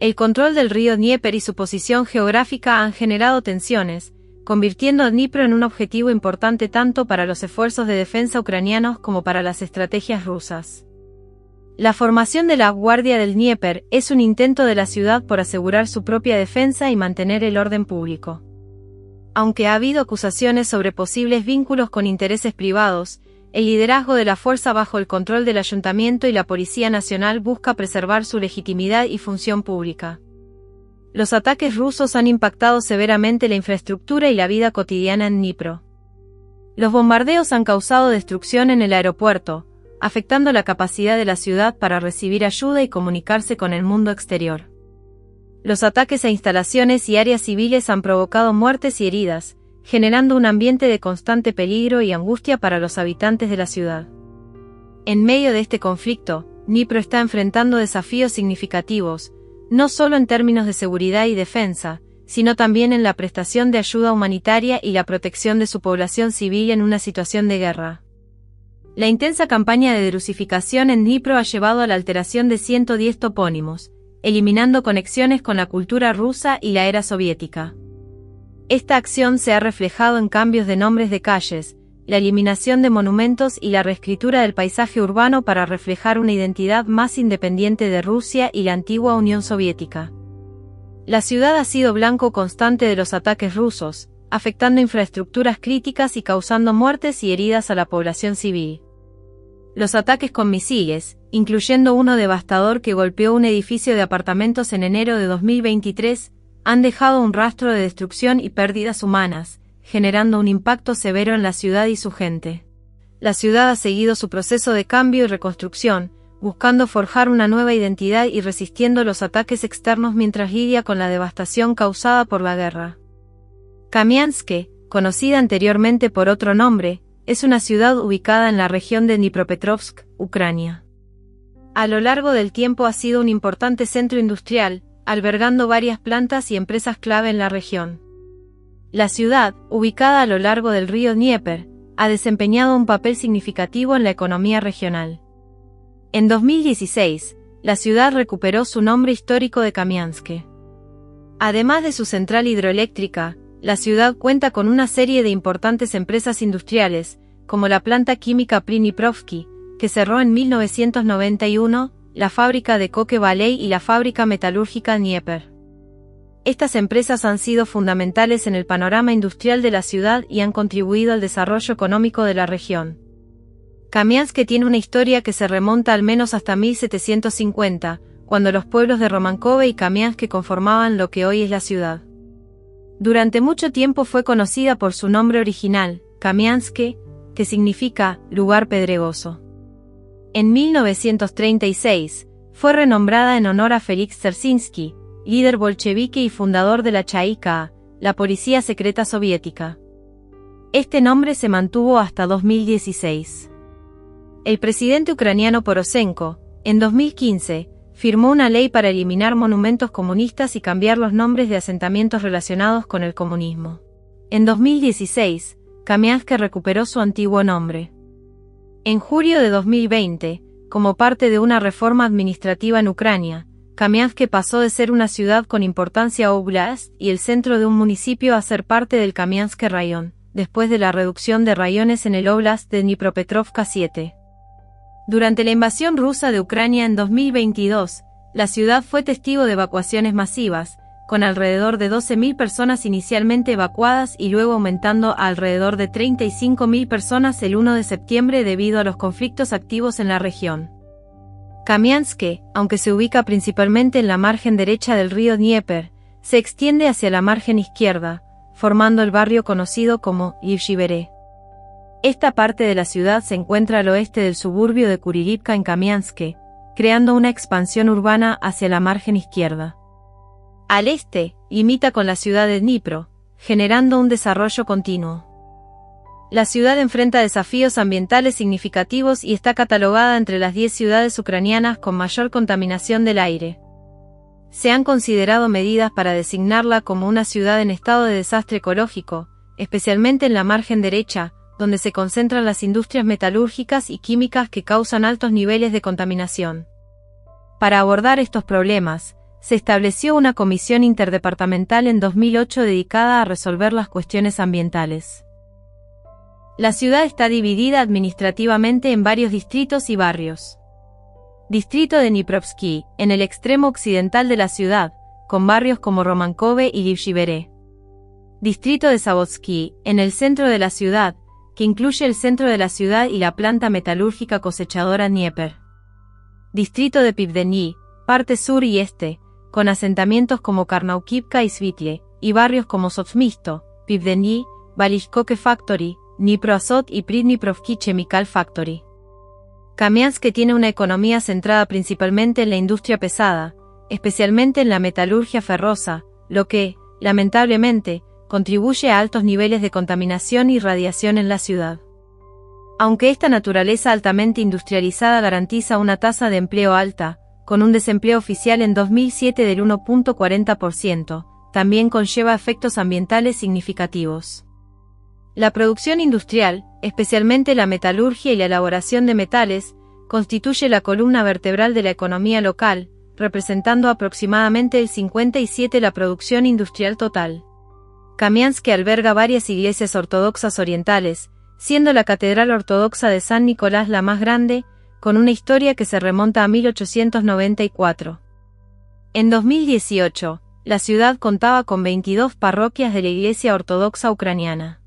El control del río Dnieper y su posición geográfica han generado tensiones, convirtiendo a Dnipro en un objetivo importante tanto para los esfuerzos de defensa ucranianos como para las estrategias rusas. La formación de la Guardia del Dnieper es un intento de la ciudad por asegurar su propia defensa y mantener el orden público. Aunque ha habido acusaciones sobre posibles vínculos con intereses privados, el liderazgo de la fuerza bajo el control del ayuntamiento y la Policía Nacional busca preservar su legitimidad y función pública. Los ataques rusos han impactado severamente la infraestructura y la vida cotidiana en Dnipro. Los bombardeos han causado destrucción en el aeropuerto, afectando la capacidad de la ciudad para recibir ayuda y comunicarse con el mundo exterior. Los ataques a instalaciones y áreas civiles han provocado muertes y heridas, generando un ambiente de constante peligro y angustia para los habitantes de la ciudad. En medio de este conflicto, Dnipro está enfrentando desafíos significativos, no solo en términos de seguridad y defensa, sino también en la prestación de ayuda humanitaria y la protección de su población civil en una situación de guerra. La intensa campaña de derusificación en Dnipro ha llevado a la alteración de 110 topónimos, eliminando conexiones con la cultura rusa y la era soviética. Esta acción se ha reflejado en cambios de nombres de calles, la eliminación de monumentos y la reescritura del paisaje urbano para reflejar una identidad más independiente de Rusia y la antigua Unión Soviética. La ciudad ha sido blanco constante de los ataques rusos, afectando infraestructuras críticas y causando muertes y heridas a la población civil. Los ataques con misiles, incluyendo uno devastador que golpeó un edificio de apartamentos en enero de 2023, han dejado un rastro de destrucción y pérdidas humanas, generando un impacto severo en la ciudad y su gente. La ciudad ha seguido su proceso de cambio y reconstrucción, buscando forjar una nueva identidad y resistiendo los ataques externos mientras lidia con la devastación causada por la guerra. Kamianske, conocida anteriormente por otro nombre, es una ciudad ubicada en la región de Dnipropetrovsk, Ucrania. A lo largo del tiempo ha sido un importante centro industrial, albergando varias plantas y empresas clave en la región. La ciudad, ubicada a lo largo del río Dnieper, ha desempeñado un papel significativo en la economía regional. En 2016, la ciudad recuperó su nombre histórico de Kamianske. Además de su central hidroeléctrica, la ciudad cuenta con una serie de importantes empresas industriales, como la planta química Pripyatski, que cerró en 1991, la fábrica de Coke Valley y la fábrica metalúrgica Dnieper. Estas empresas han sido fundamentales en el panorama industrial de la ciudad y han contribuido al desarrollo económico de la región. Kamianske tiene una historia que se remonta al menos hasta 1750, cuando los pueblos de Romankove y Kamianske conformaban lo que hoy es la ciudad. Durante mucho tiempo fue conocida por su nombre original, Kamianske, que significa lugar pedregoso. En 1936, fue renombrada en honor a Felix Dzerzhinsky, líder bolchevique y fundador de la Chaika, la policía secreta soviética. Este nombre se mantuvo hasta 2016. El presidente ucraniano Poroshenko, en 2015, firmó una ley para eliminar monumentos comunistas y cambiar los nombres de asentamientos relacionados con el comunismo. En 2016, Kamianske recuperó su antiguo nombre. En julio de 2020, como parte de una reforma administrativa en Ucrania, Kamianske pasó de ser una ciudad con importancia oblast y el centro de un municipio a ser parte del Kamianske Raión, después de la reducción de raiones en el Oblast de Dnipropetrovsk 7. Durante la invasión rusa de Ucrania en 2022, la ciudad fue testigo de evacuaciones masivas, con alrededor de 12.000 personas inicialmente evacuadas y luego aumentando a alrededor de 35.000 personas el 1 de septiembre debido a los conflictos activos en la región. Kamianske, aunque se ubica principalmente en la margen derecha del río Dnieper, se extiende hacia la margen izquierda, formando el barrio conocido como Yivshivere. Esta parte de la ciudad se encuentra al oeste del suburbio de Kurilivka en Kamianske, creando una expansión urbana hacia la margen izquierda. Al este, limita con la ciudad de Dnipro, generando un desarrollo continuo. La ciudad enfrenta desafíos ambientales significativos y está catalogada entre las 10 ciudades ucranianas con mayor contaminación del aire. Se han considerado medidas para designarla como una ciudad en estado de desastre ecológico, especialmente en la margen derecha, donde se concentran las industrias metalúrgicas y químicas que causan altos niveles de contaminación. Para abordar estos problemas, se estableció una comisión interdepartamental en 2008 dedicada a resolver las cuestiones ambientales. La ciudad está dividida administrativamente en varios distritos y barrios. Distrito de Dniprovsky, en el extremo occidental de la ciudad, con barrios como Romankove y Yivshivere. Distrito de Zavodsky, en el centro de la ciudad, que incluye el centro de la ciudad y la planta metalúrgica cosechadora Dnieper. Distrito de Pivdeny, parte sur y este, con asentamientos como Karnaukivka y Svitye, y barrios como Sotsmisto, Pivdeny, Balishkoke Factory, Dnipro Azot y Pridniprovsky Chemical Factory. Kamianske tiene una economía centrada principalmente en la industria pesada, especialmente en la metalurgia ferrosa, lo que, lamentablemente, contribuye a altos niveles de contaminación y radiación en la ciudad. Aunque esta naturaleza altamente industrializada garantiza una tasa de empleo alta, con un desempleo oficial en 2007 del 1.40%, también conlleva efectos ambientales significativos. La producción industrial, especialmente la metalurgia y la elaboración de metales, constituye la columna vertebral de la economía local, representando aproximadamente el 57% de la producción industrial total. Kamianske alberga varias iglesias ortodoxas orientales, siendo la Catedral Ortodoxa de San Nicolás la más grande, con una historia que se remonta a 1894. En 2018, la ciudad contaba con 22 parroquias de la Iglesia Ortodoxa Ucraniana.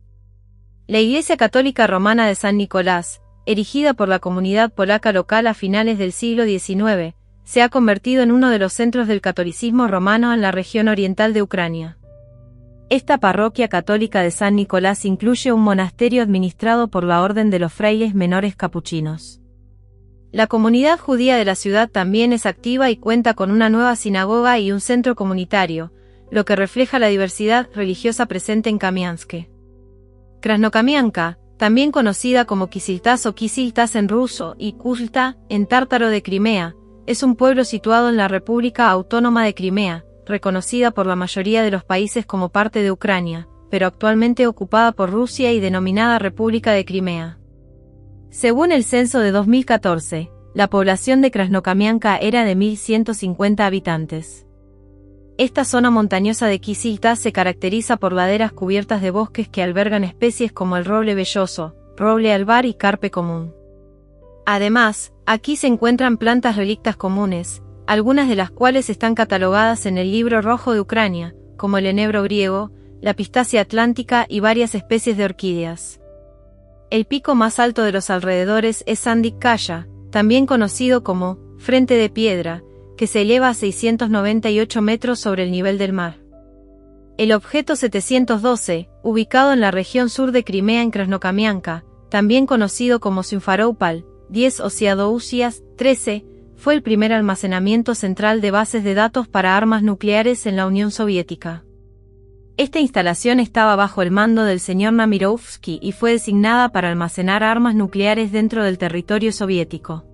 La Iglesia Católica Romana de San Nicolás, erigida por la comunidad polaca local a finales del siglo XIX, se ha convertido en uno de los centros del catolicismo romano en la región oriental de Ucrania. Esta parroquia católica de San Nicolás incluye un monasterio administrado por la Orden de los Frailes Menores Capuchinos. La comunidad judía de la ciudad también es activa y cuenta con una nueva sinagoga y un centro comunitario, lo que refleja la diversidad religiosa presente en Kamianske. Krasnokamianka, también conocida como Kisiltas o Kisiltas en ruso y Kulta en tártaro de Crimea, es un pueblo situado en la República Autónoma de Crimea, reconocida por la mayoría de los países como parte de Ucrania, pero actualmente ocupada por Rusia y denominada República de Crimea. Según el censo de 2014, la población de Krasnokamianka era de 1.150 habitantes. Esta zona montañosa de Kisiltas se caracteriza por laderas cubiertas de bosques que albergan especies como el roble velloso, roble albar y carpe común. Además, aquí se encuentran plantas relictas comunes, algunas de las cuales están catalogadas en el Libro Rojo de Ucrania, como el enebro griego, la pistacia atlántica y varias especies de orquídeas. El pico más alto de los alrededores es Sandik Kaya, también conocido como Frente de Piedra, que se eleva a 698 metros sobre el nivel del mar. El objeto 712, ubicado en la región sur de Crimea en Krasnokamianka, también conocido como Simferopol 10 o Seadousias 13, fue el primer almacenamiento central de bases de datos para armas nucleares en la Unión Soviética. Esta instalación estaba bajo el mando del señor Namirovsky y fue designada para almacenar armas nucleares dentro del territorio soviético.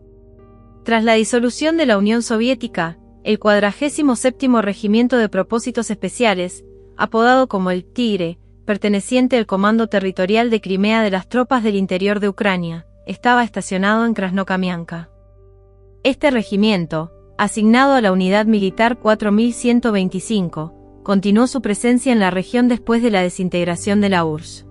Tras la disolución de la Unión Soviética, el 47º Regimiento de Propósitos Especiales, apodado como el Tigre, perteneciente al Comando Territorial de Crimea de las tropas del interior de Ucrania, estaba estacionado en Krasnokamianka. Este regimiento, asignado a la Unidad Militar 4125, continuó su presencia en la región después de la desintegración de la URSS.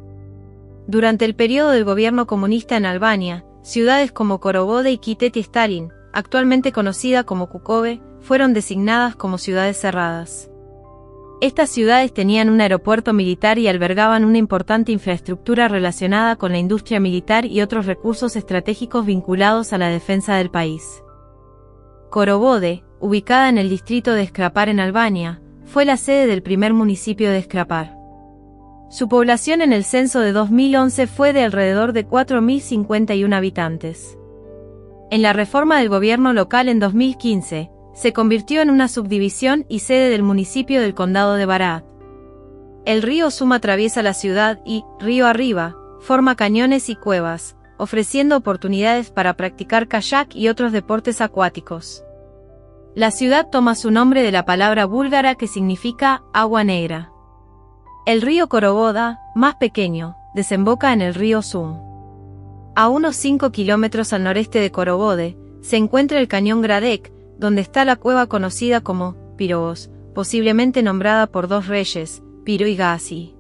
Durante el periodo del gobierno comunista en Albania, ciudades como Korovode y Kiteti Stalin, actualmente conocida como Kukove, fueron designadas como ciudades cerradas. Estas ciudades tenían un aeropuerto militar y albergaban una importante infraestructura relacionada con la industria militar y otros recursos estratégicos vinculados a la defensa del país. Korovode, ubicada en el distrito de Skrapar en Albania, fue la sede del primer municipio de Skrapar. Su población en el censo de 2011 fue de alrededor de 4.051 habitantes. En la reforma del gobierno local en 2015, se convirtió en una subdivisión y sede del municipio del condado de Barat. El río Suma atraviesa la ciudad y, río arriba, forma cañones y cuevas, ofreciendo oportunidades para practicar kayak y otros deportes acuáticos. La ciudad toma su nombre de la palabra búlgara que significa agua negra. El río Korovoda, más pequeño, desemboca en el río Sum. A unos 5 kilómetros al noreste de Korovode, se encuentra el cañón Gradec, donde está la cueva conocida como Piros, posiblemente nombrada por dos reyes, Piro y Gazi.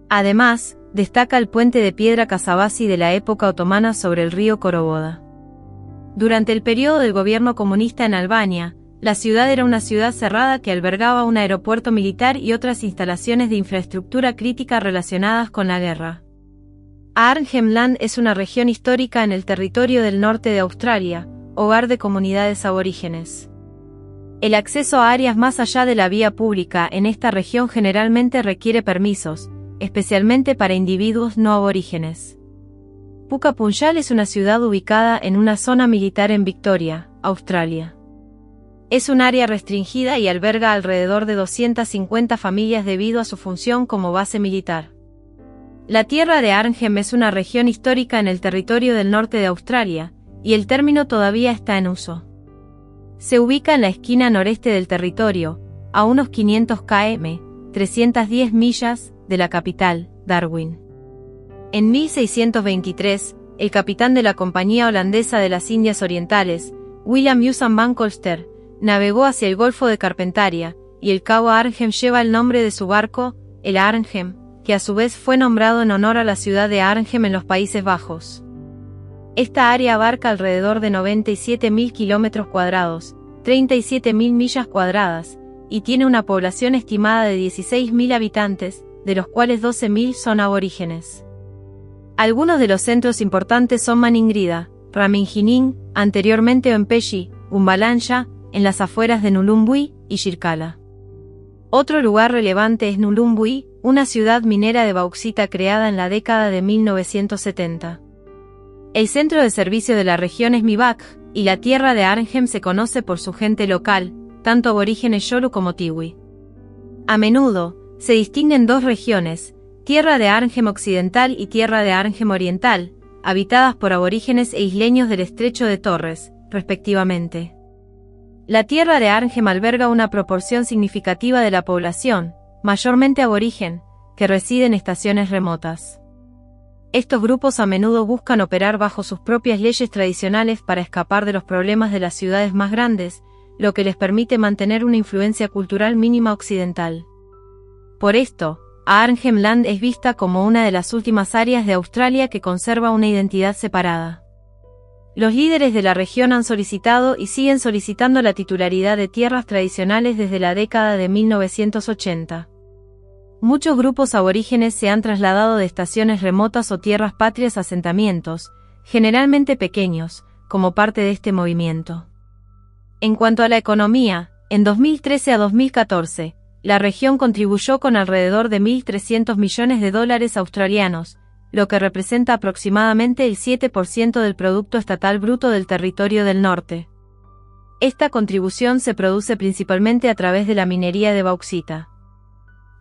Además, destaca el puente de piedra Kasabasi de la época otomana sobre el río Korovoda. Durante el periodo del gobierno comunista en Albania, la ciudad era una ciudad cerrada que albergaba un aeropuerto militar y otras instalaciones de infraestructura crítica relacionadas con la guerra. Arnhem-Land es una región histórica en el territorio del norte de Australia, hogar de comunidades aborígenes. El acceso a áreas más allá de la vía pública en esta región generalmente requiere permisos, especialmente para individuos no aborígenes. Puka Punjal es una ciudad ubicada en una zona militar en Victoria, Australia. Es un área restringida y alberga alrededor de 250 familias debido a su función como base militar. La tierra de Arnhem es una región histórica en el territorio del norte de Australia, y el término todavía está en uso. Se ubica en la esquina noreste del territorio, a unos 500 km, 310 millas, de la capital, Darwin. En 1623, el capitán de la Compañía Holandesa de las Indias Orientales, William Usan van Colster, navegó hacia el Golfo de Carpentaria, y el cabo Arnhem lleva el nombre de su barco, el Arnhem, que a su vez fue nombrado en honor a la ciudad de Arnhem en los Países Bajos. Esta área abarca alrededor de 97.000 kilómetros cuadrados, 37.000 millas cuadradas, y tiene una población estimada de 16.000 habitantes, de los cuales 12.000 son aborígenes. Algunos de los centros importantes son Maningrida, Raminjinin, anteriormente Oenpelli, Umbalanja, en las afueras de Nhulumbui, y Shirkala. Otro lugar relevante es Nhulumbui, una ciudad minera de bauxita creada en la década de 1970. El centro de servicio de la región es Mibak, y la tierra de Arnhem se conoce por su gente local, tanto aborígenes Yolu como Tiwi. A menudo, se distinguen dos regiones, Tierra de Arnhem Occidental y Tierra de Arnhem Oriental, habitadas por aborígenes e isleños del Estrecho de Torres, respectivamente. La Tierra de Arnhem alberga una proporción significativa de la población, mayormente aborigen, que reside en estaciones remotas. Estos grupos a menudo buscan operar bajo sus propias leyes tradicionales para escapar de los problemas de las ciudades más grandes, lo que les permite mantener una influencia cultural mínima occidental. Por esto, Arnhem Land es vista como una de las últimas áreas de Australia que conserva una identidad separada. Los líderes de la región han solicitado y siguen solicitando la titularidad de tierras tradicionales desde la década de 1980. Muchos grupos aborígenes se han trasladado de estaciones remotas o tierras patrias a asentamientos, generalmente pequeños, como parte de este movimiento. En cuanto a la economía, en 2013 a 2014, la región contribuyó con alrededor de 1.300 millones de dólares australianos, lo que representa aproximadamente el 7% del Producto Estatal Bruto del Territorio del Norte. Esta contribución se produce principalmente a través de la minería de bauxita.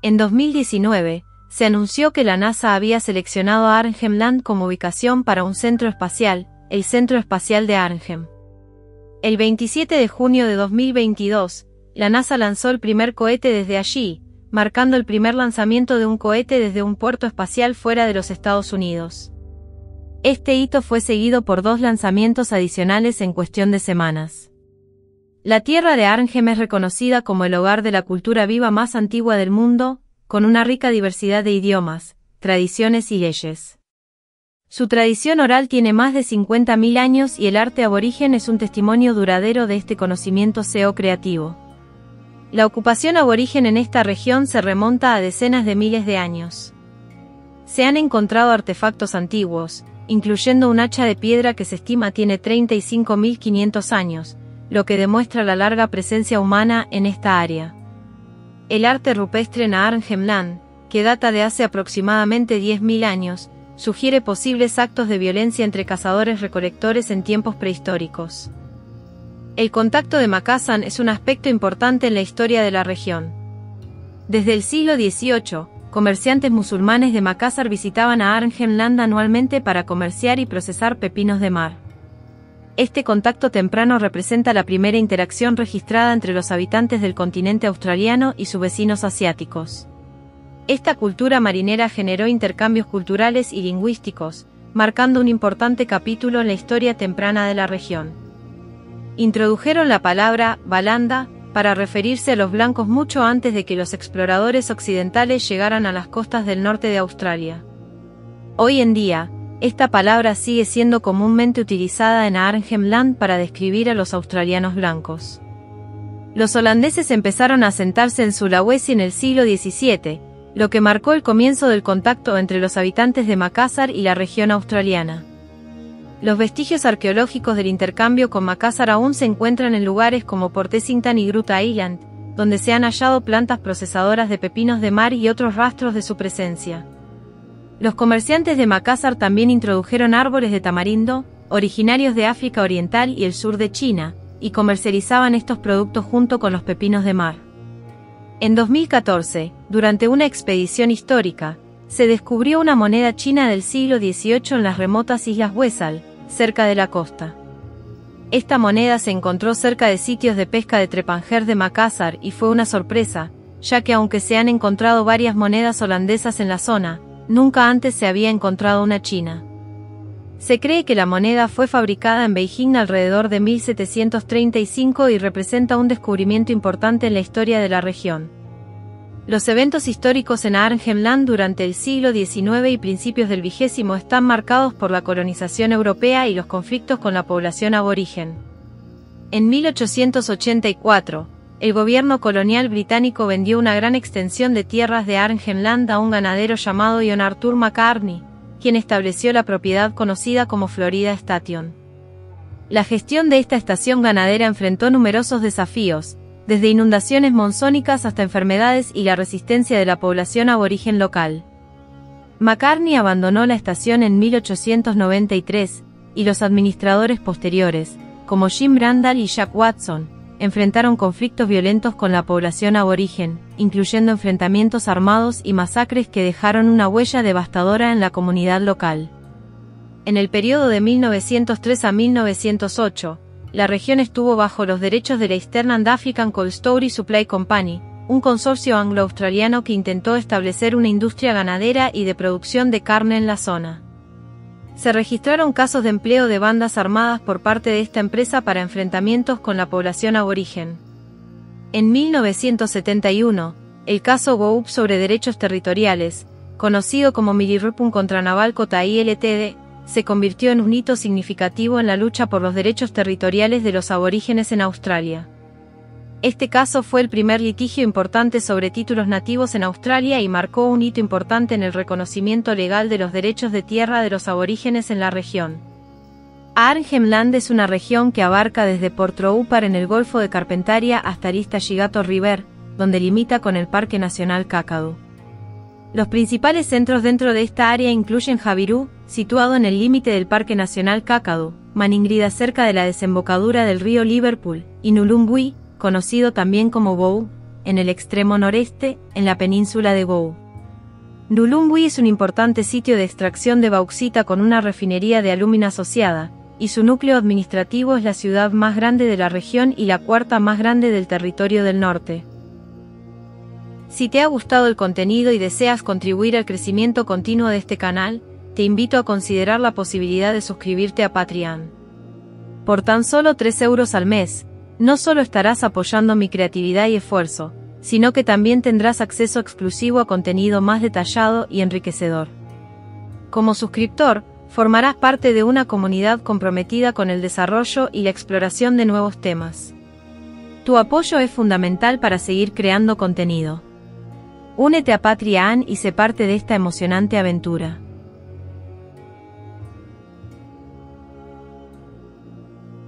En 2019, se anunció que la NASA había seleccionado a Arnhem Land como ubicación para un centro espacial, el Centro Espacial de Arnhem. El 27 de junio de 2022, la NASA lanzó el primer cohete desde allí, marcando el primer lanzamiento de un cohete desde un puerto espacial fuera de los Estados Unidos. Este hito fue seguido por 2 lanzamientos adicionales en cuestión de semanas. La tierra de Arnhem es reconocida como el hogar de la cultura viva más antigua del mundo, con una rica diversidad de idiomas, tradiciones y leyes. Su tradición oral tiene más de 50.000 años y el arte aborigen es un testimonio duradero de este conocimiento creativo. La ocupación aborigen en esta región se remonta a decenas de miles de años. Se han encontrado artefactos antiguos, incluyendo un hacha de piedra que se estima tiene 35.500 años, lo que demuestra la larga presencia humana en esta área. El arte rupestre en Arnhem Land, que data de hace aproximadamente 10.000 años, sugiere posibles actos de violencia entre cazadores-recolectores en tiempos prehistóricos. El contacto de Macassan es un aspecto importante en la historia de la región. Desde el siglo XVIII, comerciantes musulmanes de Makassar visitaban a Arnhem Land anualmente para comerciar y procesar pepinos de mar. Este contacto temprano representa la primera interacción registrada entre los habitantes del continente australiano y sus vecinos asiáticos. Esta cultura marinera generó intercambios culturales y lingüísticos, marcando un importante capítulo en la historia temprana de la región. Introdujeron la palabra balanda para referirse a los blancos mucho antes de que los exploradores occidentales llegaran a las costas del norte de Australia. Hoy en día, esta palabra sigue siendo comúnmente utilizada en Arnhem Land para describir a los australianos blancos. Los holandeses empezaron a asentarse en Sulawesi en el siglo XVII, lo que marcó el comienzo del contacto entre los habitantes de Makassar y la región australiana. Los vestigios arqueológicos del intercambio con Makassar aún se encuentran en lugares como Port Essington y Gruta Island, donde se han hallado plantas procesadoras de pepinos de mar y otros rastros de su presencia. Los comerciantes de Makassar también introdujeron árboles de tamarindo, originarios de África Oriental y el sur de China, y comercializaban estos productos junto con los pepinos de mar. En 2014, durante una expedición histórica, se descubrió una moneda china del siglo XVIII en las remotas Islas Wesal, cerca de la costa. Esta moneda se encontró cerca de sitios de pesca de Trepanger de Makassar y fue una sorpresa, ya que aunque se han encontrado varias monedas holandesas en la zona, nunca antes se había encontrado una china. Se cree que la moneda fue fabricada en Beijing alrededor de 1735 y representa un descubrimiento importante en la historia de la región. Los eventos históricos en Arnhem Land durante el siglo XIX y principios del XX están marcados por la colonización europea y los conflictos con la población aborigen. En 1884, el gobierno colonial británico vendió una gran extensión de tierras de Arnhem Land a un ganadero llamado John Arthur McCartney, quien estableció la propiedad conocida como Florida Station. La gestión de esta estación ganadera enfrentó numerosos desafíos, desde inundaciones monzónicas hasta enfermedades y la resistencia de la población aborigen local. McCartney abandonó la estación en 1893, y los administradores posteriores, como Jim Randall y Jack Watson, enfrentaron conflictos violentos con la población aborigen, incluyendo enfrentamientos armados y masacres que dejaron una huella devastadora en la comunidad local. En el periodo de 1903 a 1908, la región estuvo bajo los derechos de la Eastern and African Coal Storage Supply Company, un consorcio anglo-australiano que intentó establecer una industria ganadera y de producción de carne en la zona. Se registraron casos de empleo de bandas armadas por parte de esta empresa para enfrentamientos con la población aborigen. En 1971, el caso Goup sobre derechos territoriales, conocido como Milirrupun contra Naval Cotai Ltd., se convirtió en un hito significativo en la lucha por los derechos territoriales de los aborígenes en Australia. Este caso fue el primer litigio importante sobre títulos nativos en Australia y marcó un hito importante en el reconocimiento legal de los derechos de tierra de los aborígenes en la región. Arnhem Land es una región que abarca desde Port Roupar en el Golfo de Carpentaria hasta Arista Shigato River, donde limita con el Parque Nacional Kakadu. Los principales centros dentro de esta área incluyen Jabiru, situado en el límite del Parque Nacional Kakadu, Maningrida cerca de la desembocadura del río Liverpool, y Nhulunbuy, conocido también como Bou, en el extremo noreste, en la península de Bou. Nhulunbuy es un importante sitio de extracción de bauxita con una refinería de alumina asociada, y su núcleo administrativo es la ciudad más grande de la región y la cuarta más grande del territorio del norte. Si te ha gustado el contenido y deseas contribuir al crecimiento continuo de este canal, te invito a considerar la posibilidad de suscribirte a Patreon. Por tan solo 3 euros al mes, no solo estarás apoyando mi creatividad y esfuerzo, sino que también tendrás acceso exclusivo a contenido más detallado y enriquecedor. Como suscriptor, formarás parte de una comunidad comprometida con el desarrollo y la exploración de nuevos temas. Tu apoyo es fundamental para seguir creando contenido. Únete a Patreon y sé parte de esta emocionante aventura.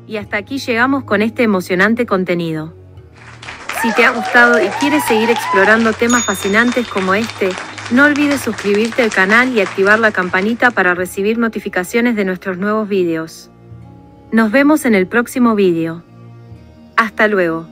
Y hasta aquí llegamos con este emocionante contenido. Si te ha gustado y quieres seguir explorando temas fascinantes como este, no olvides suscribirte al canal y activar la campanita para recibir notificaciones de nuestros nuevos vídeos. Nos vemos en el próximo vídeo. Hasta luego.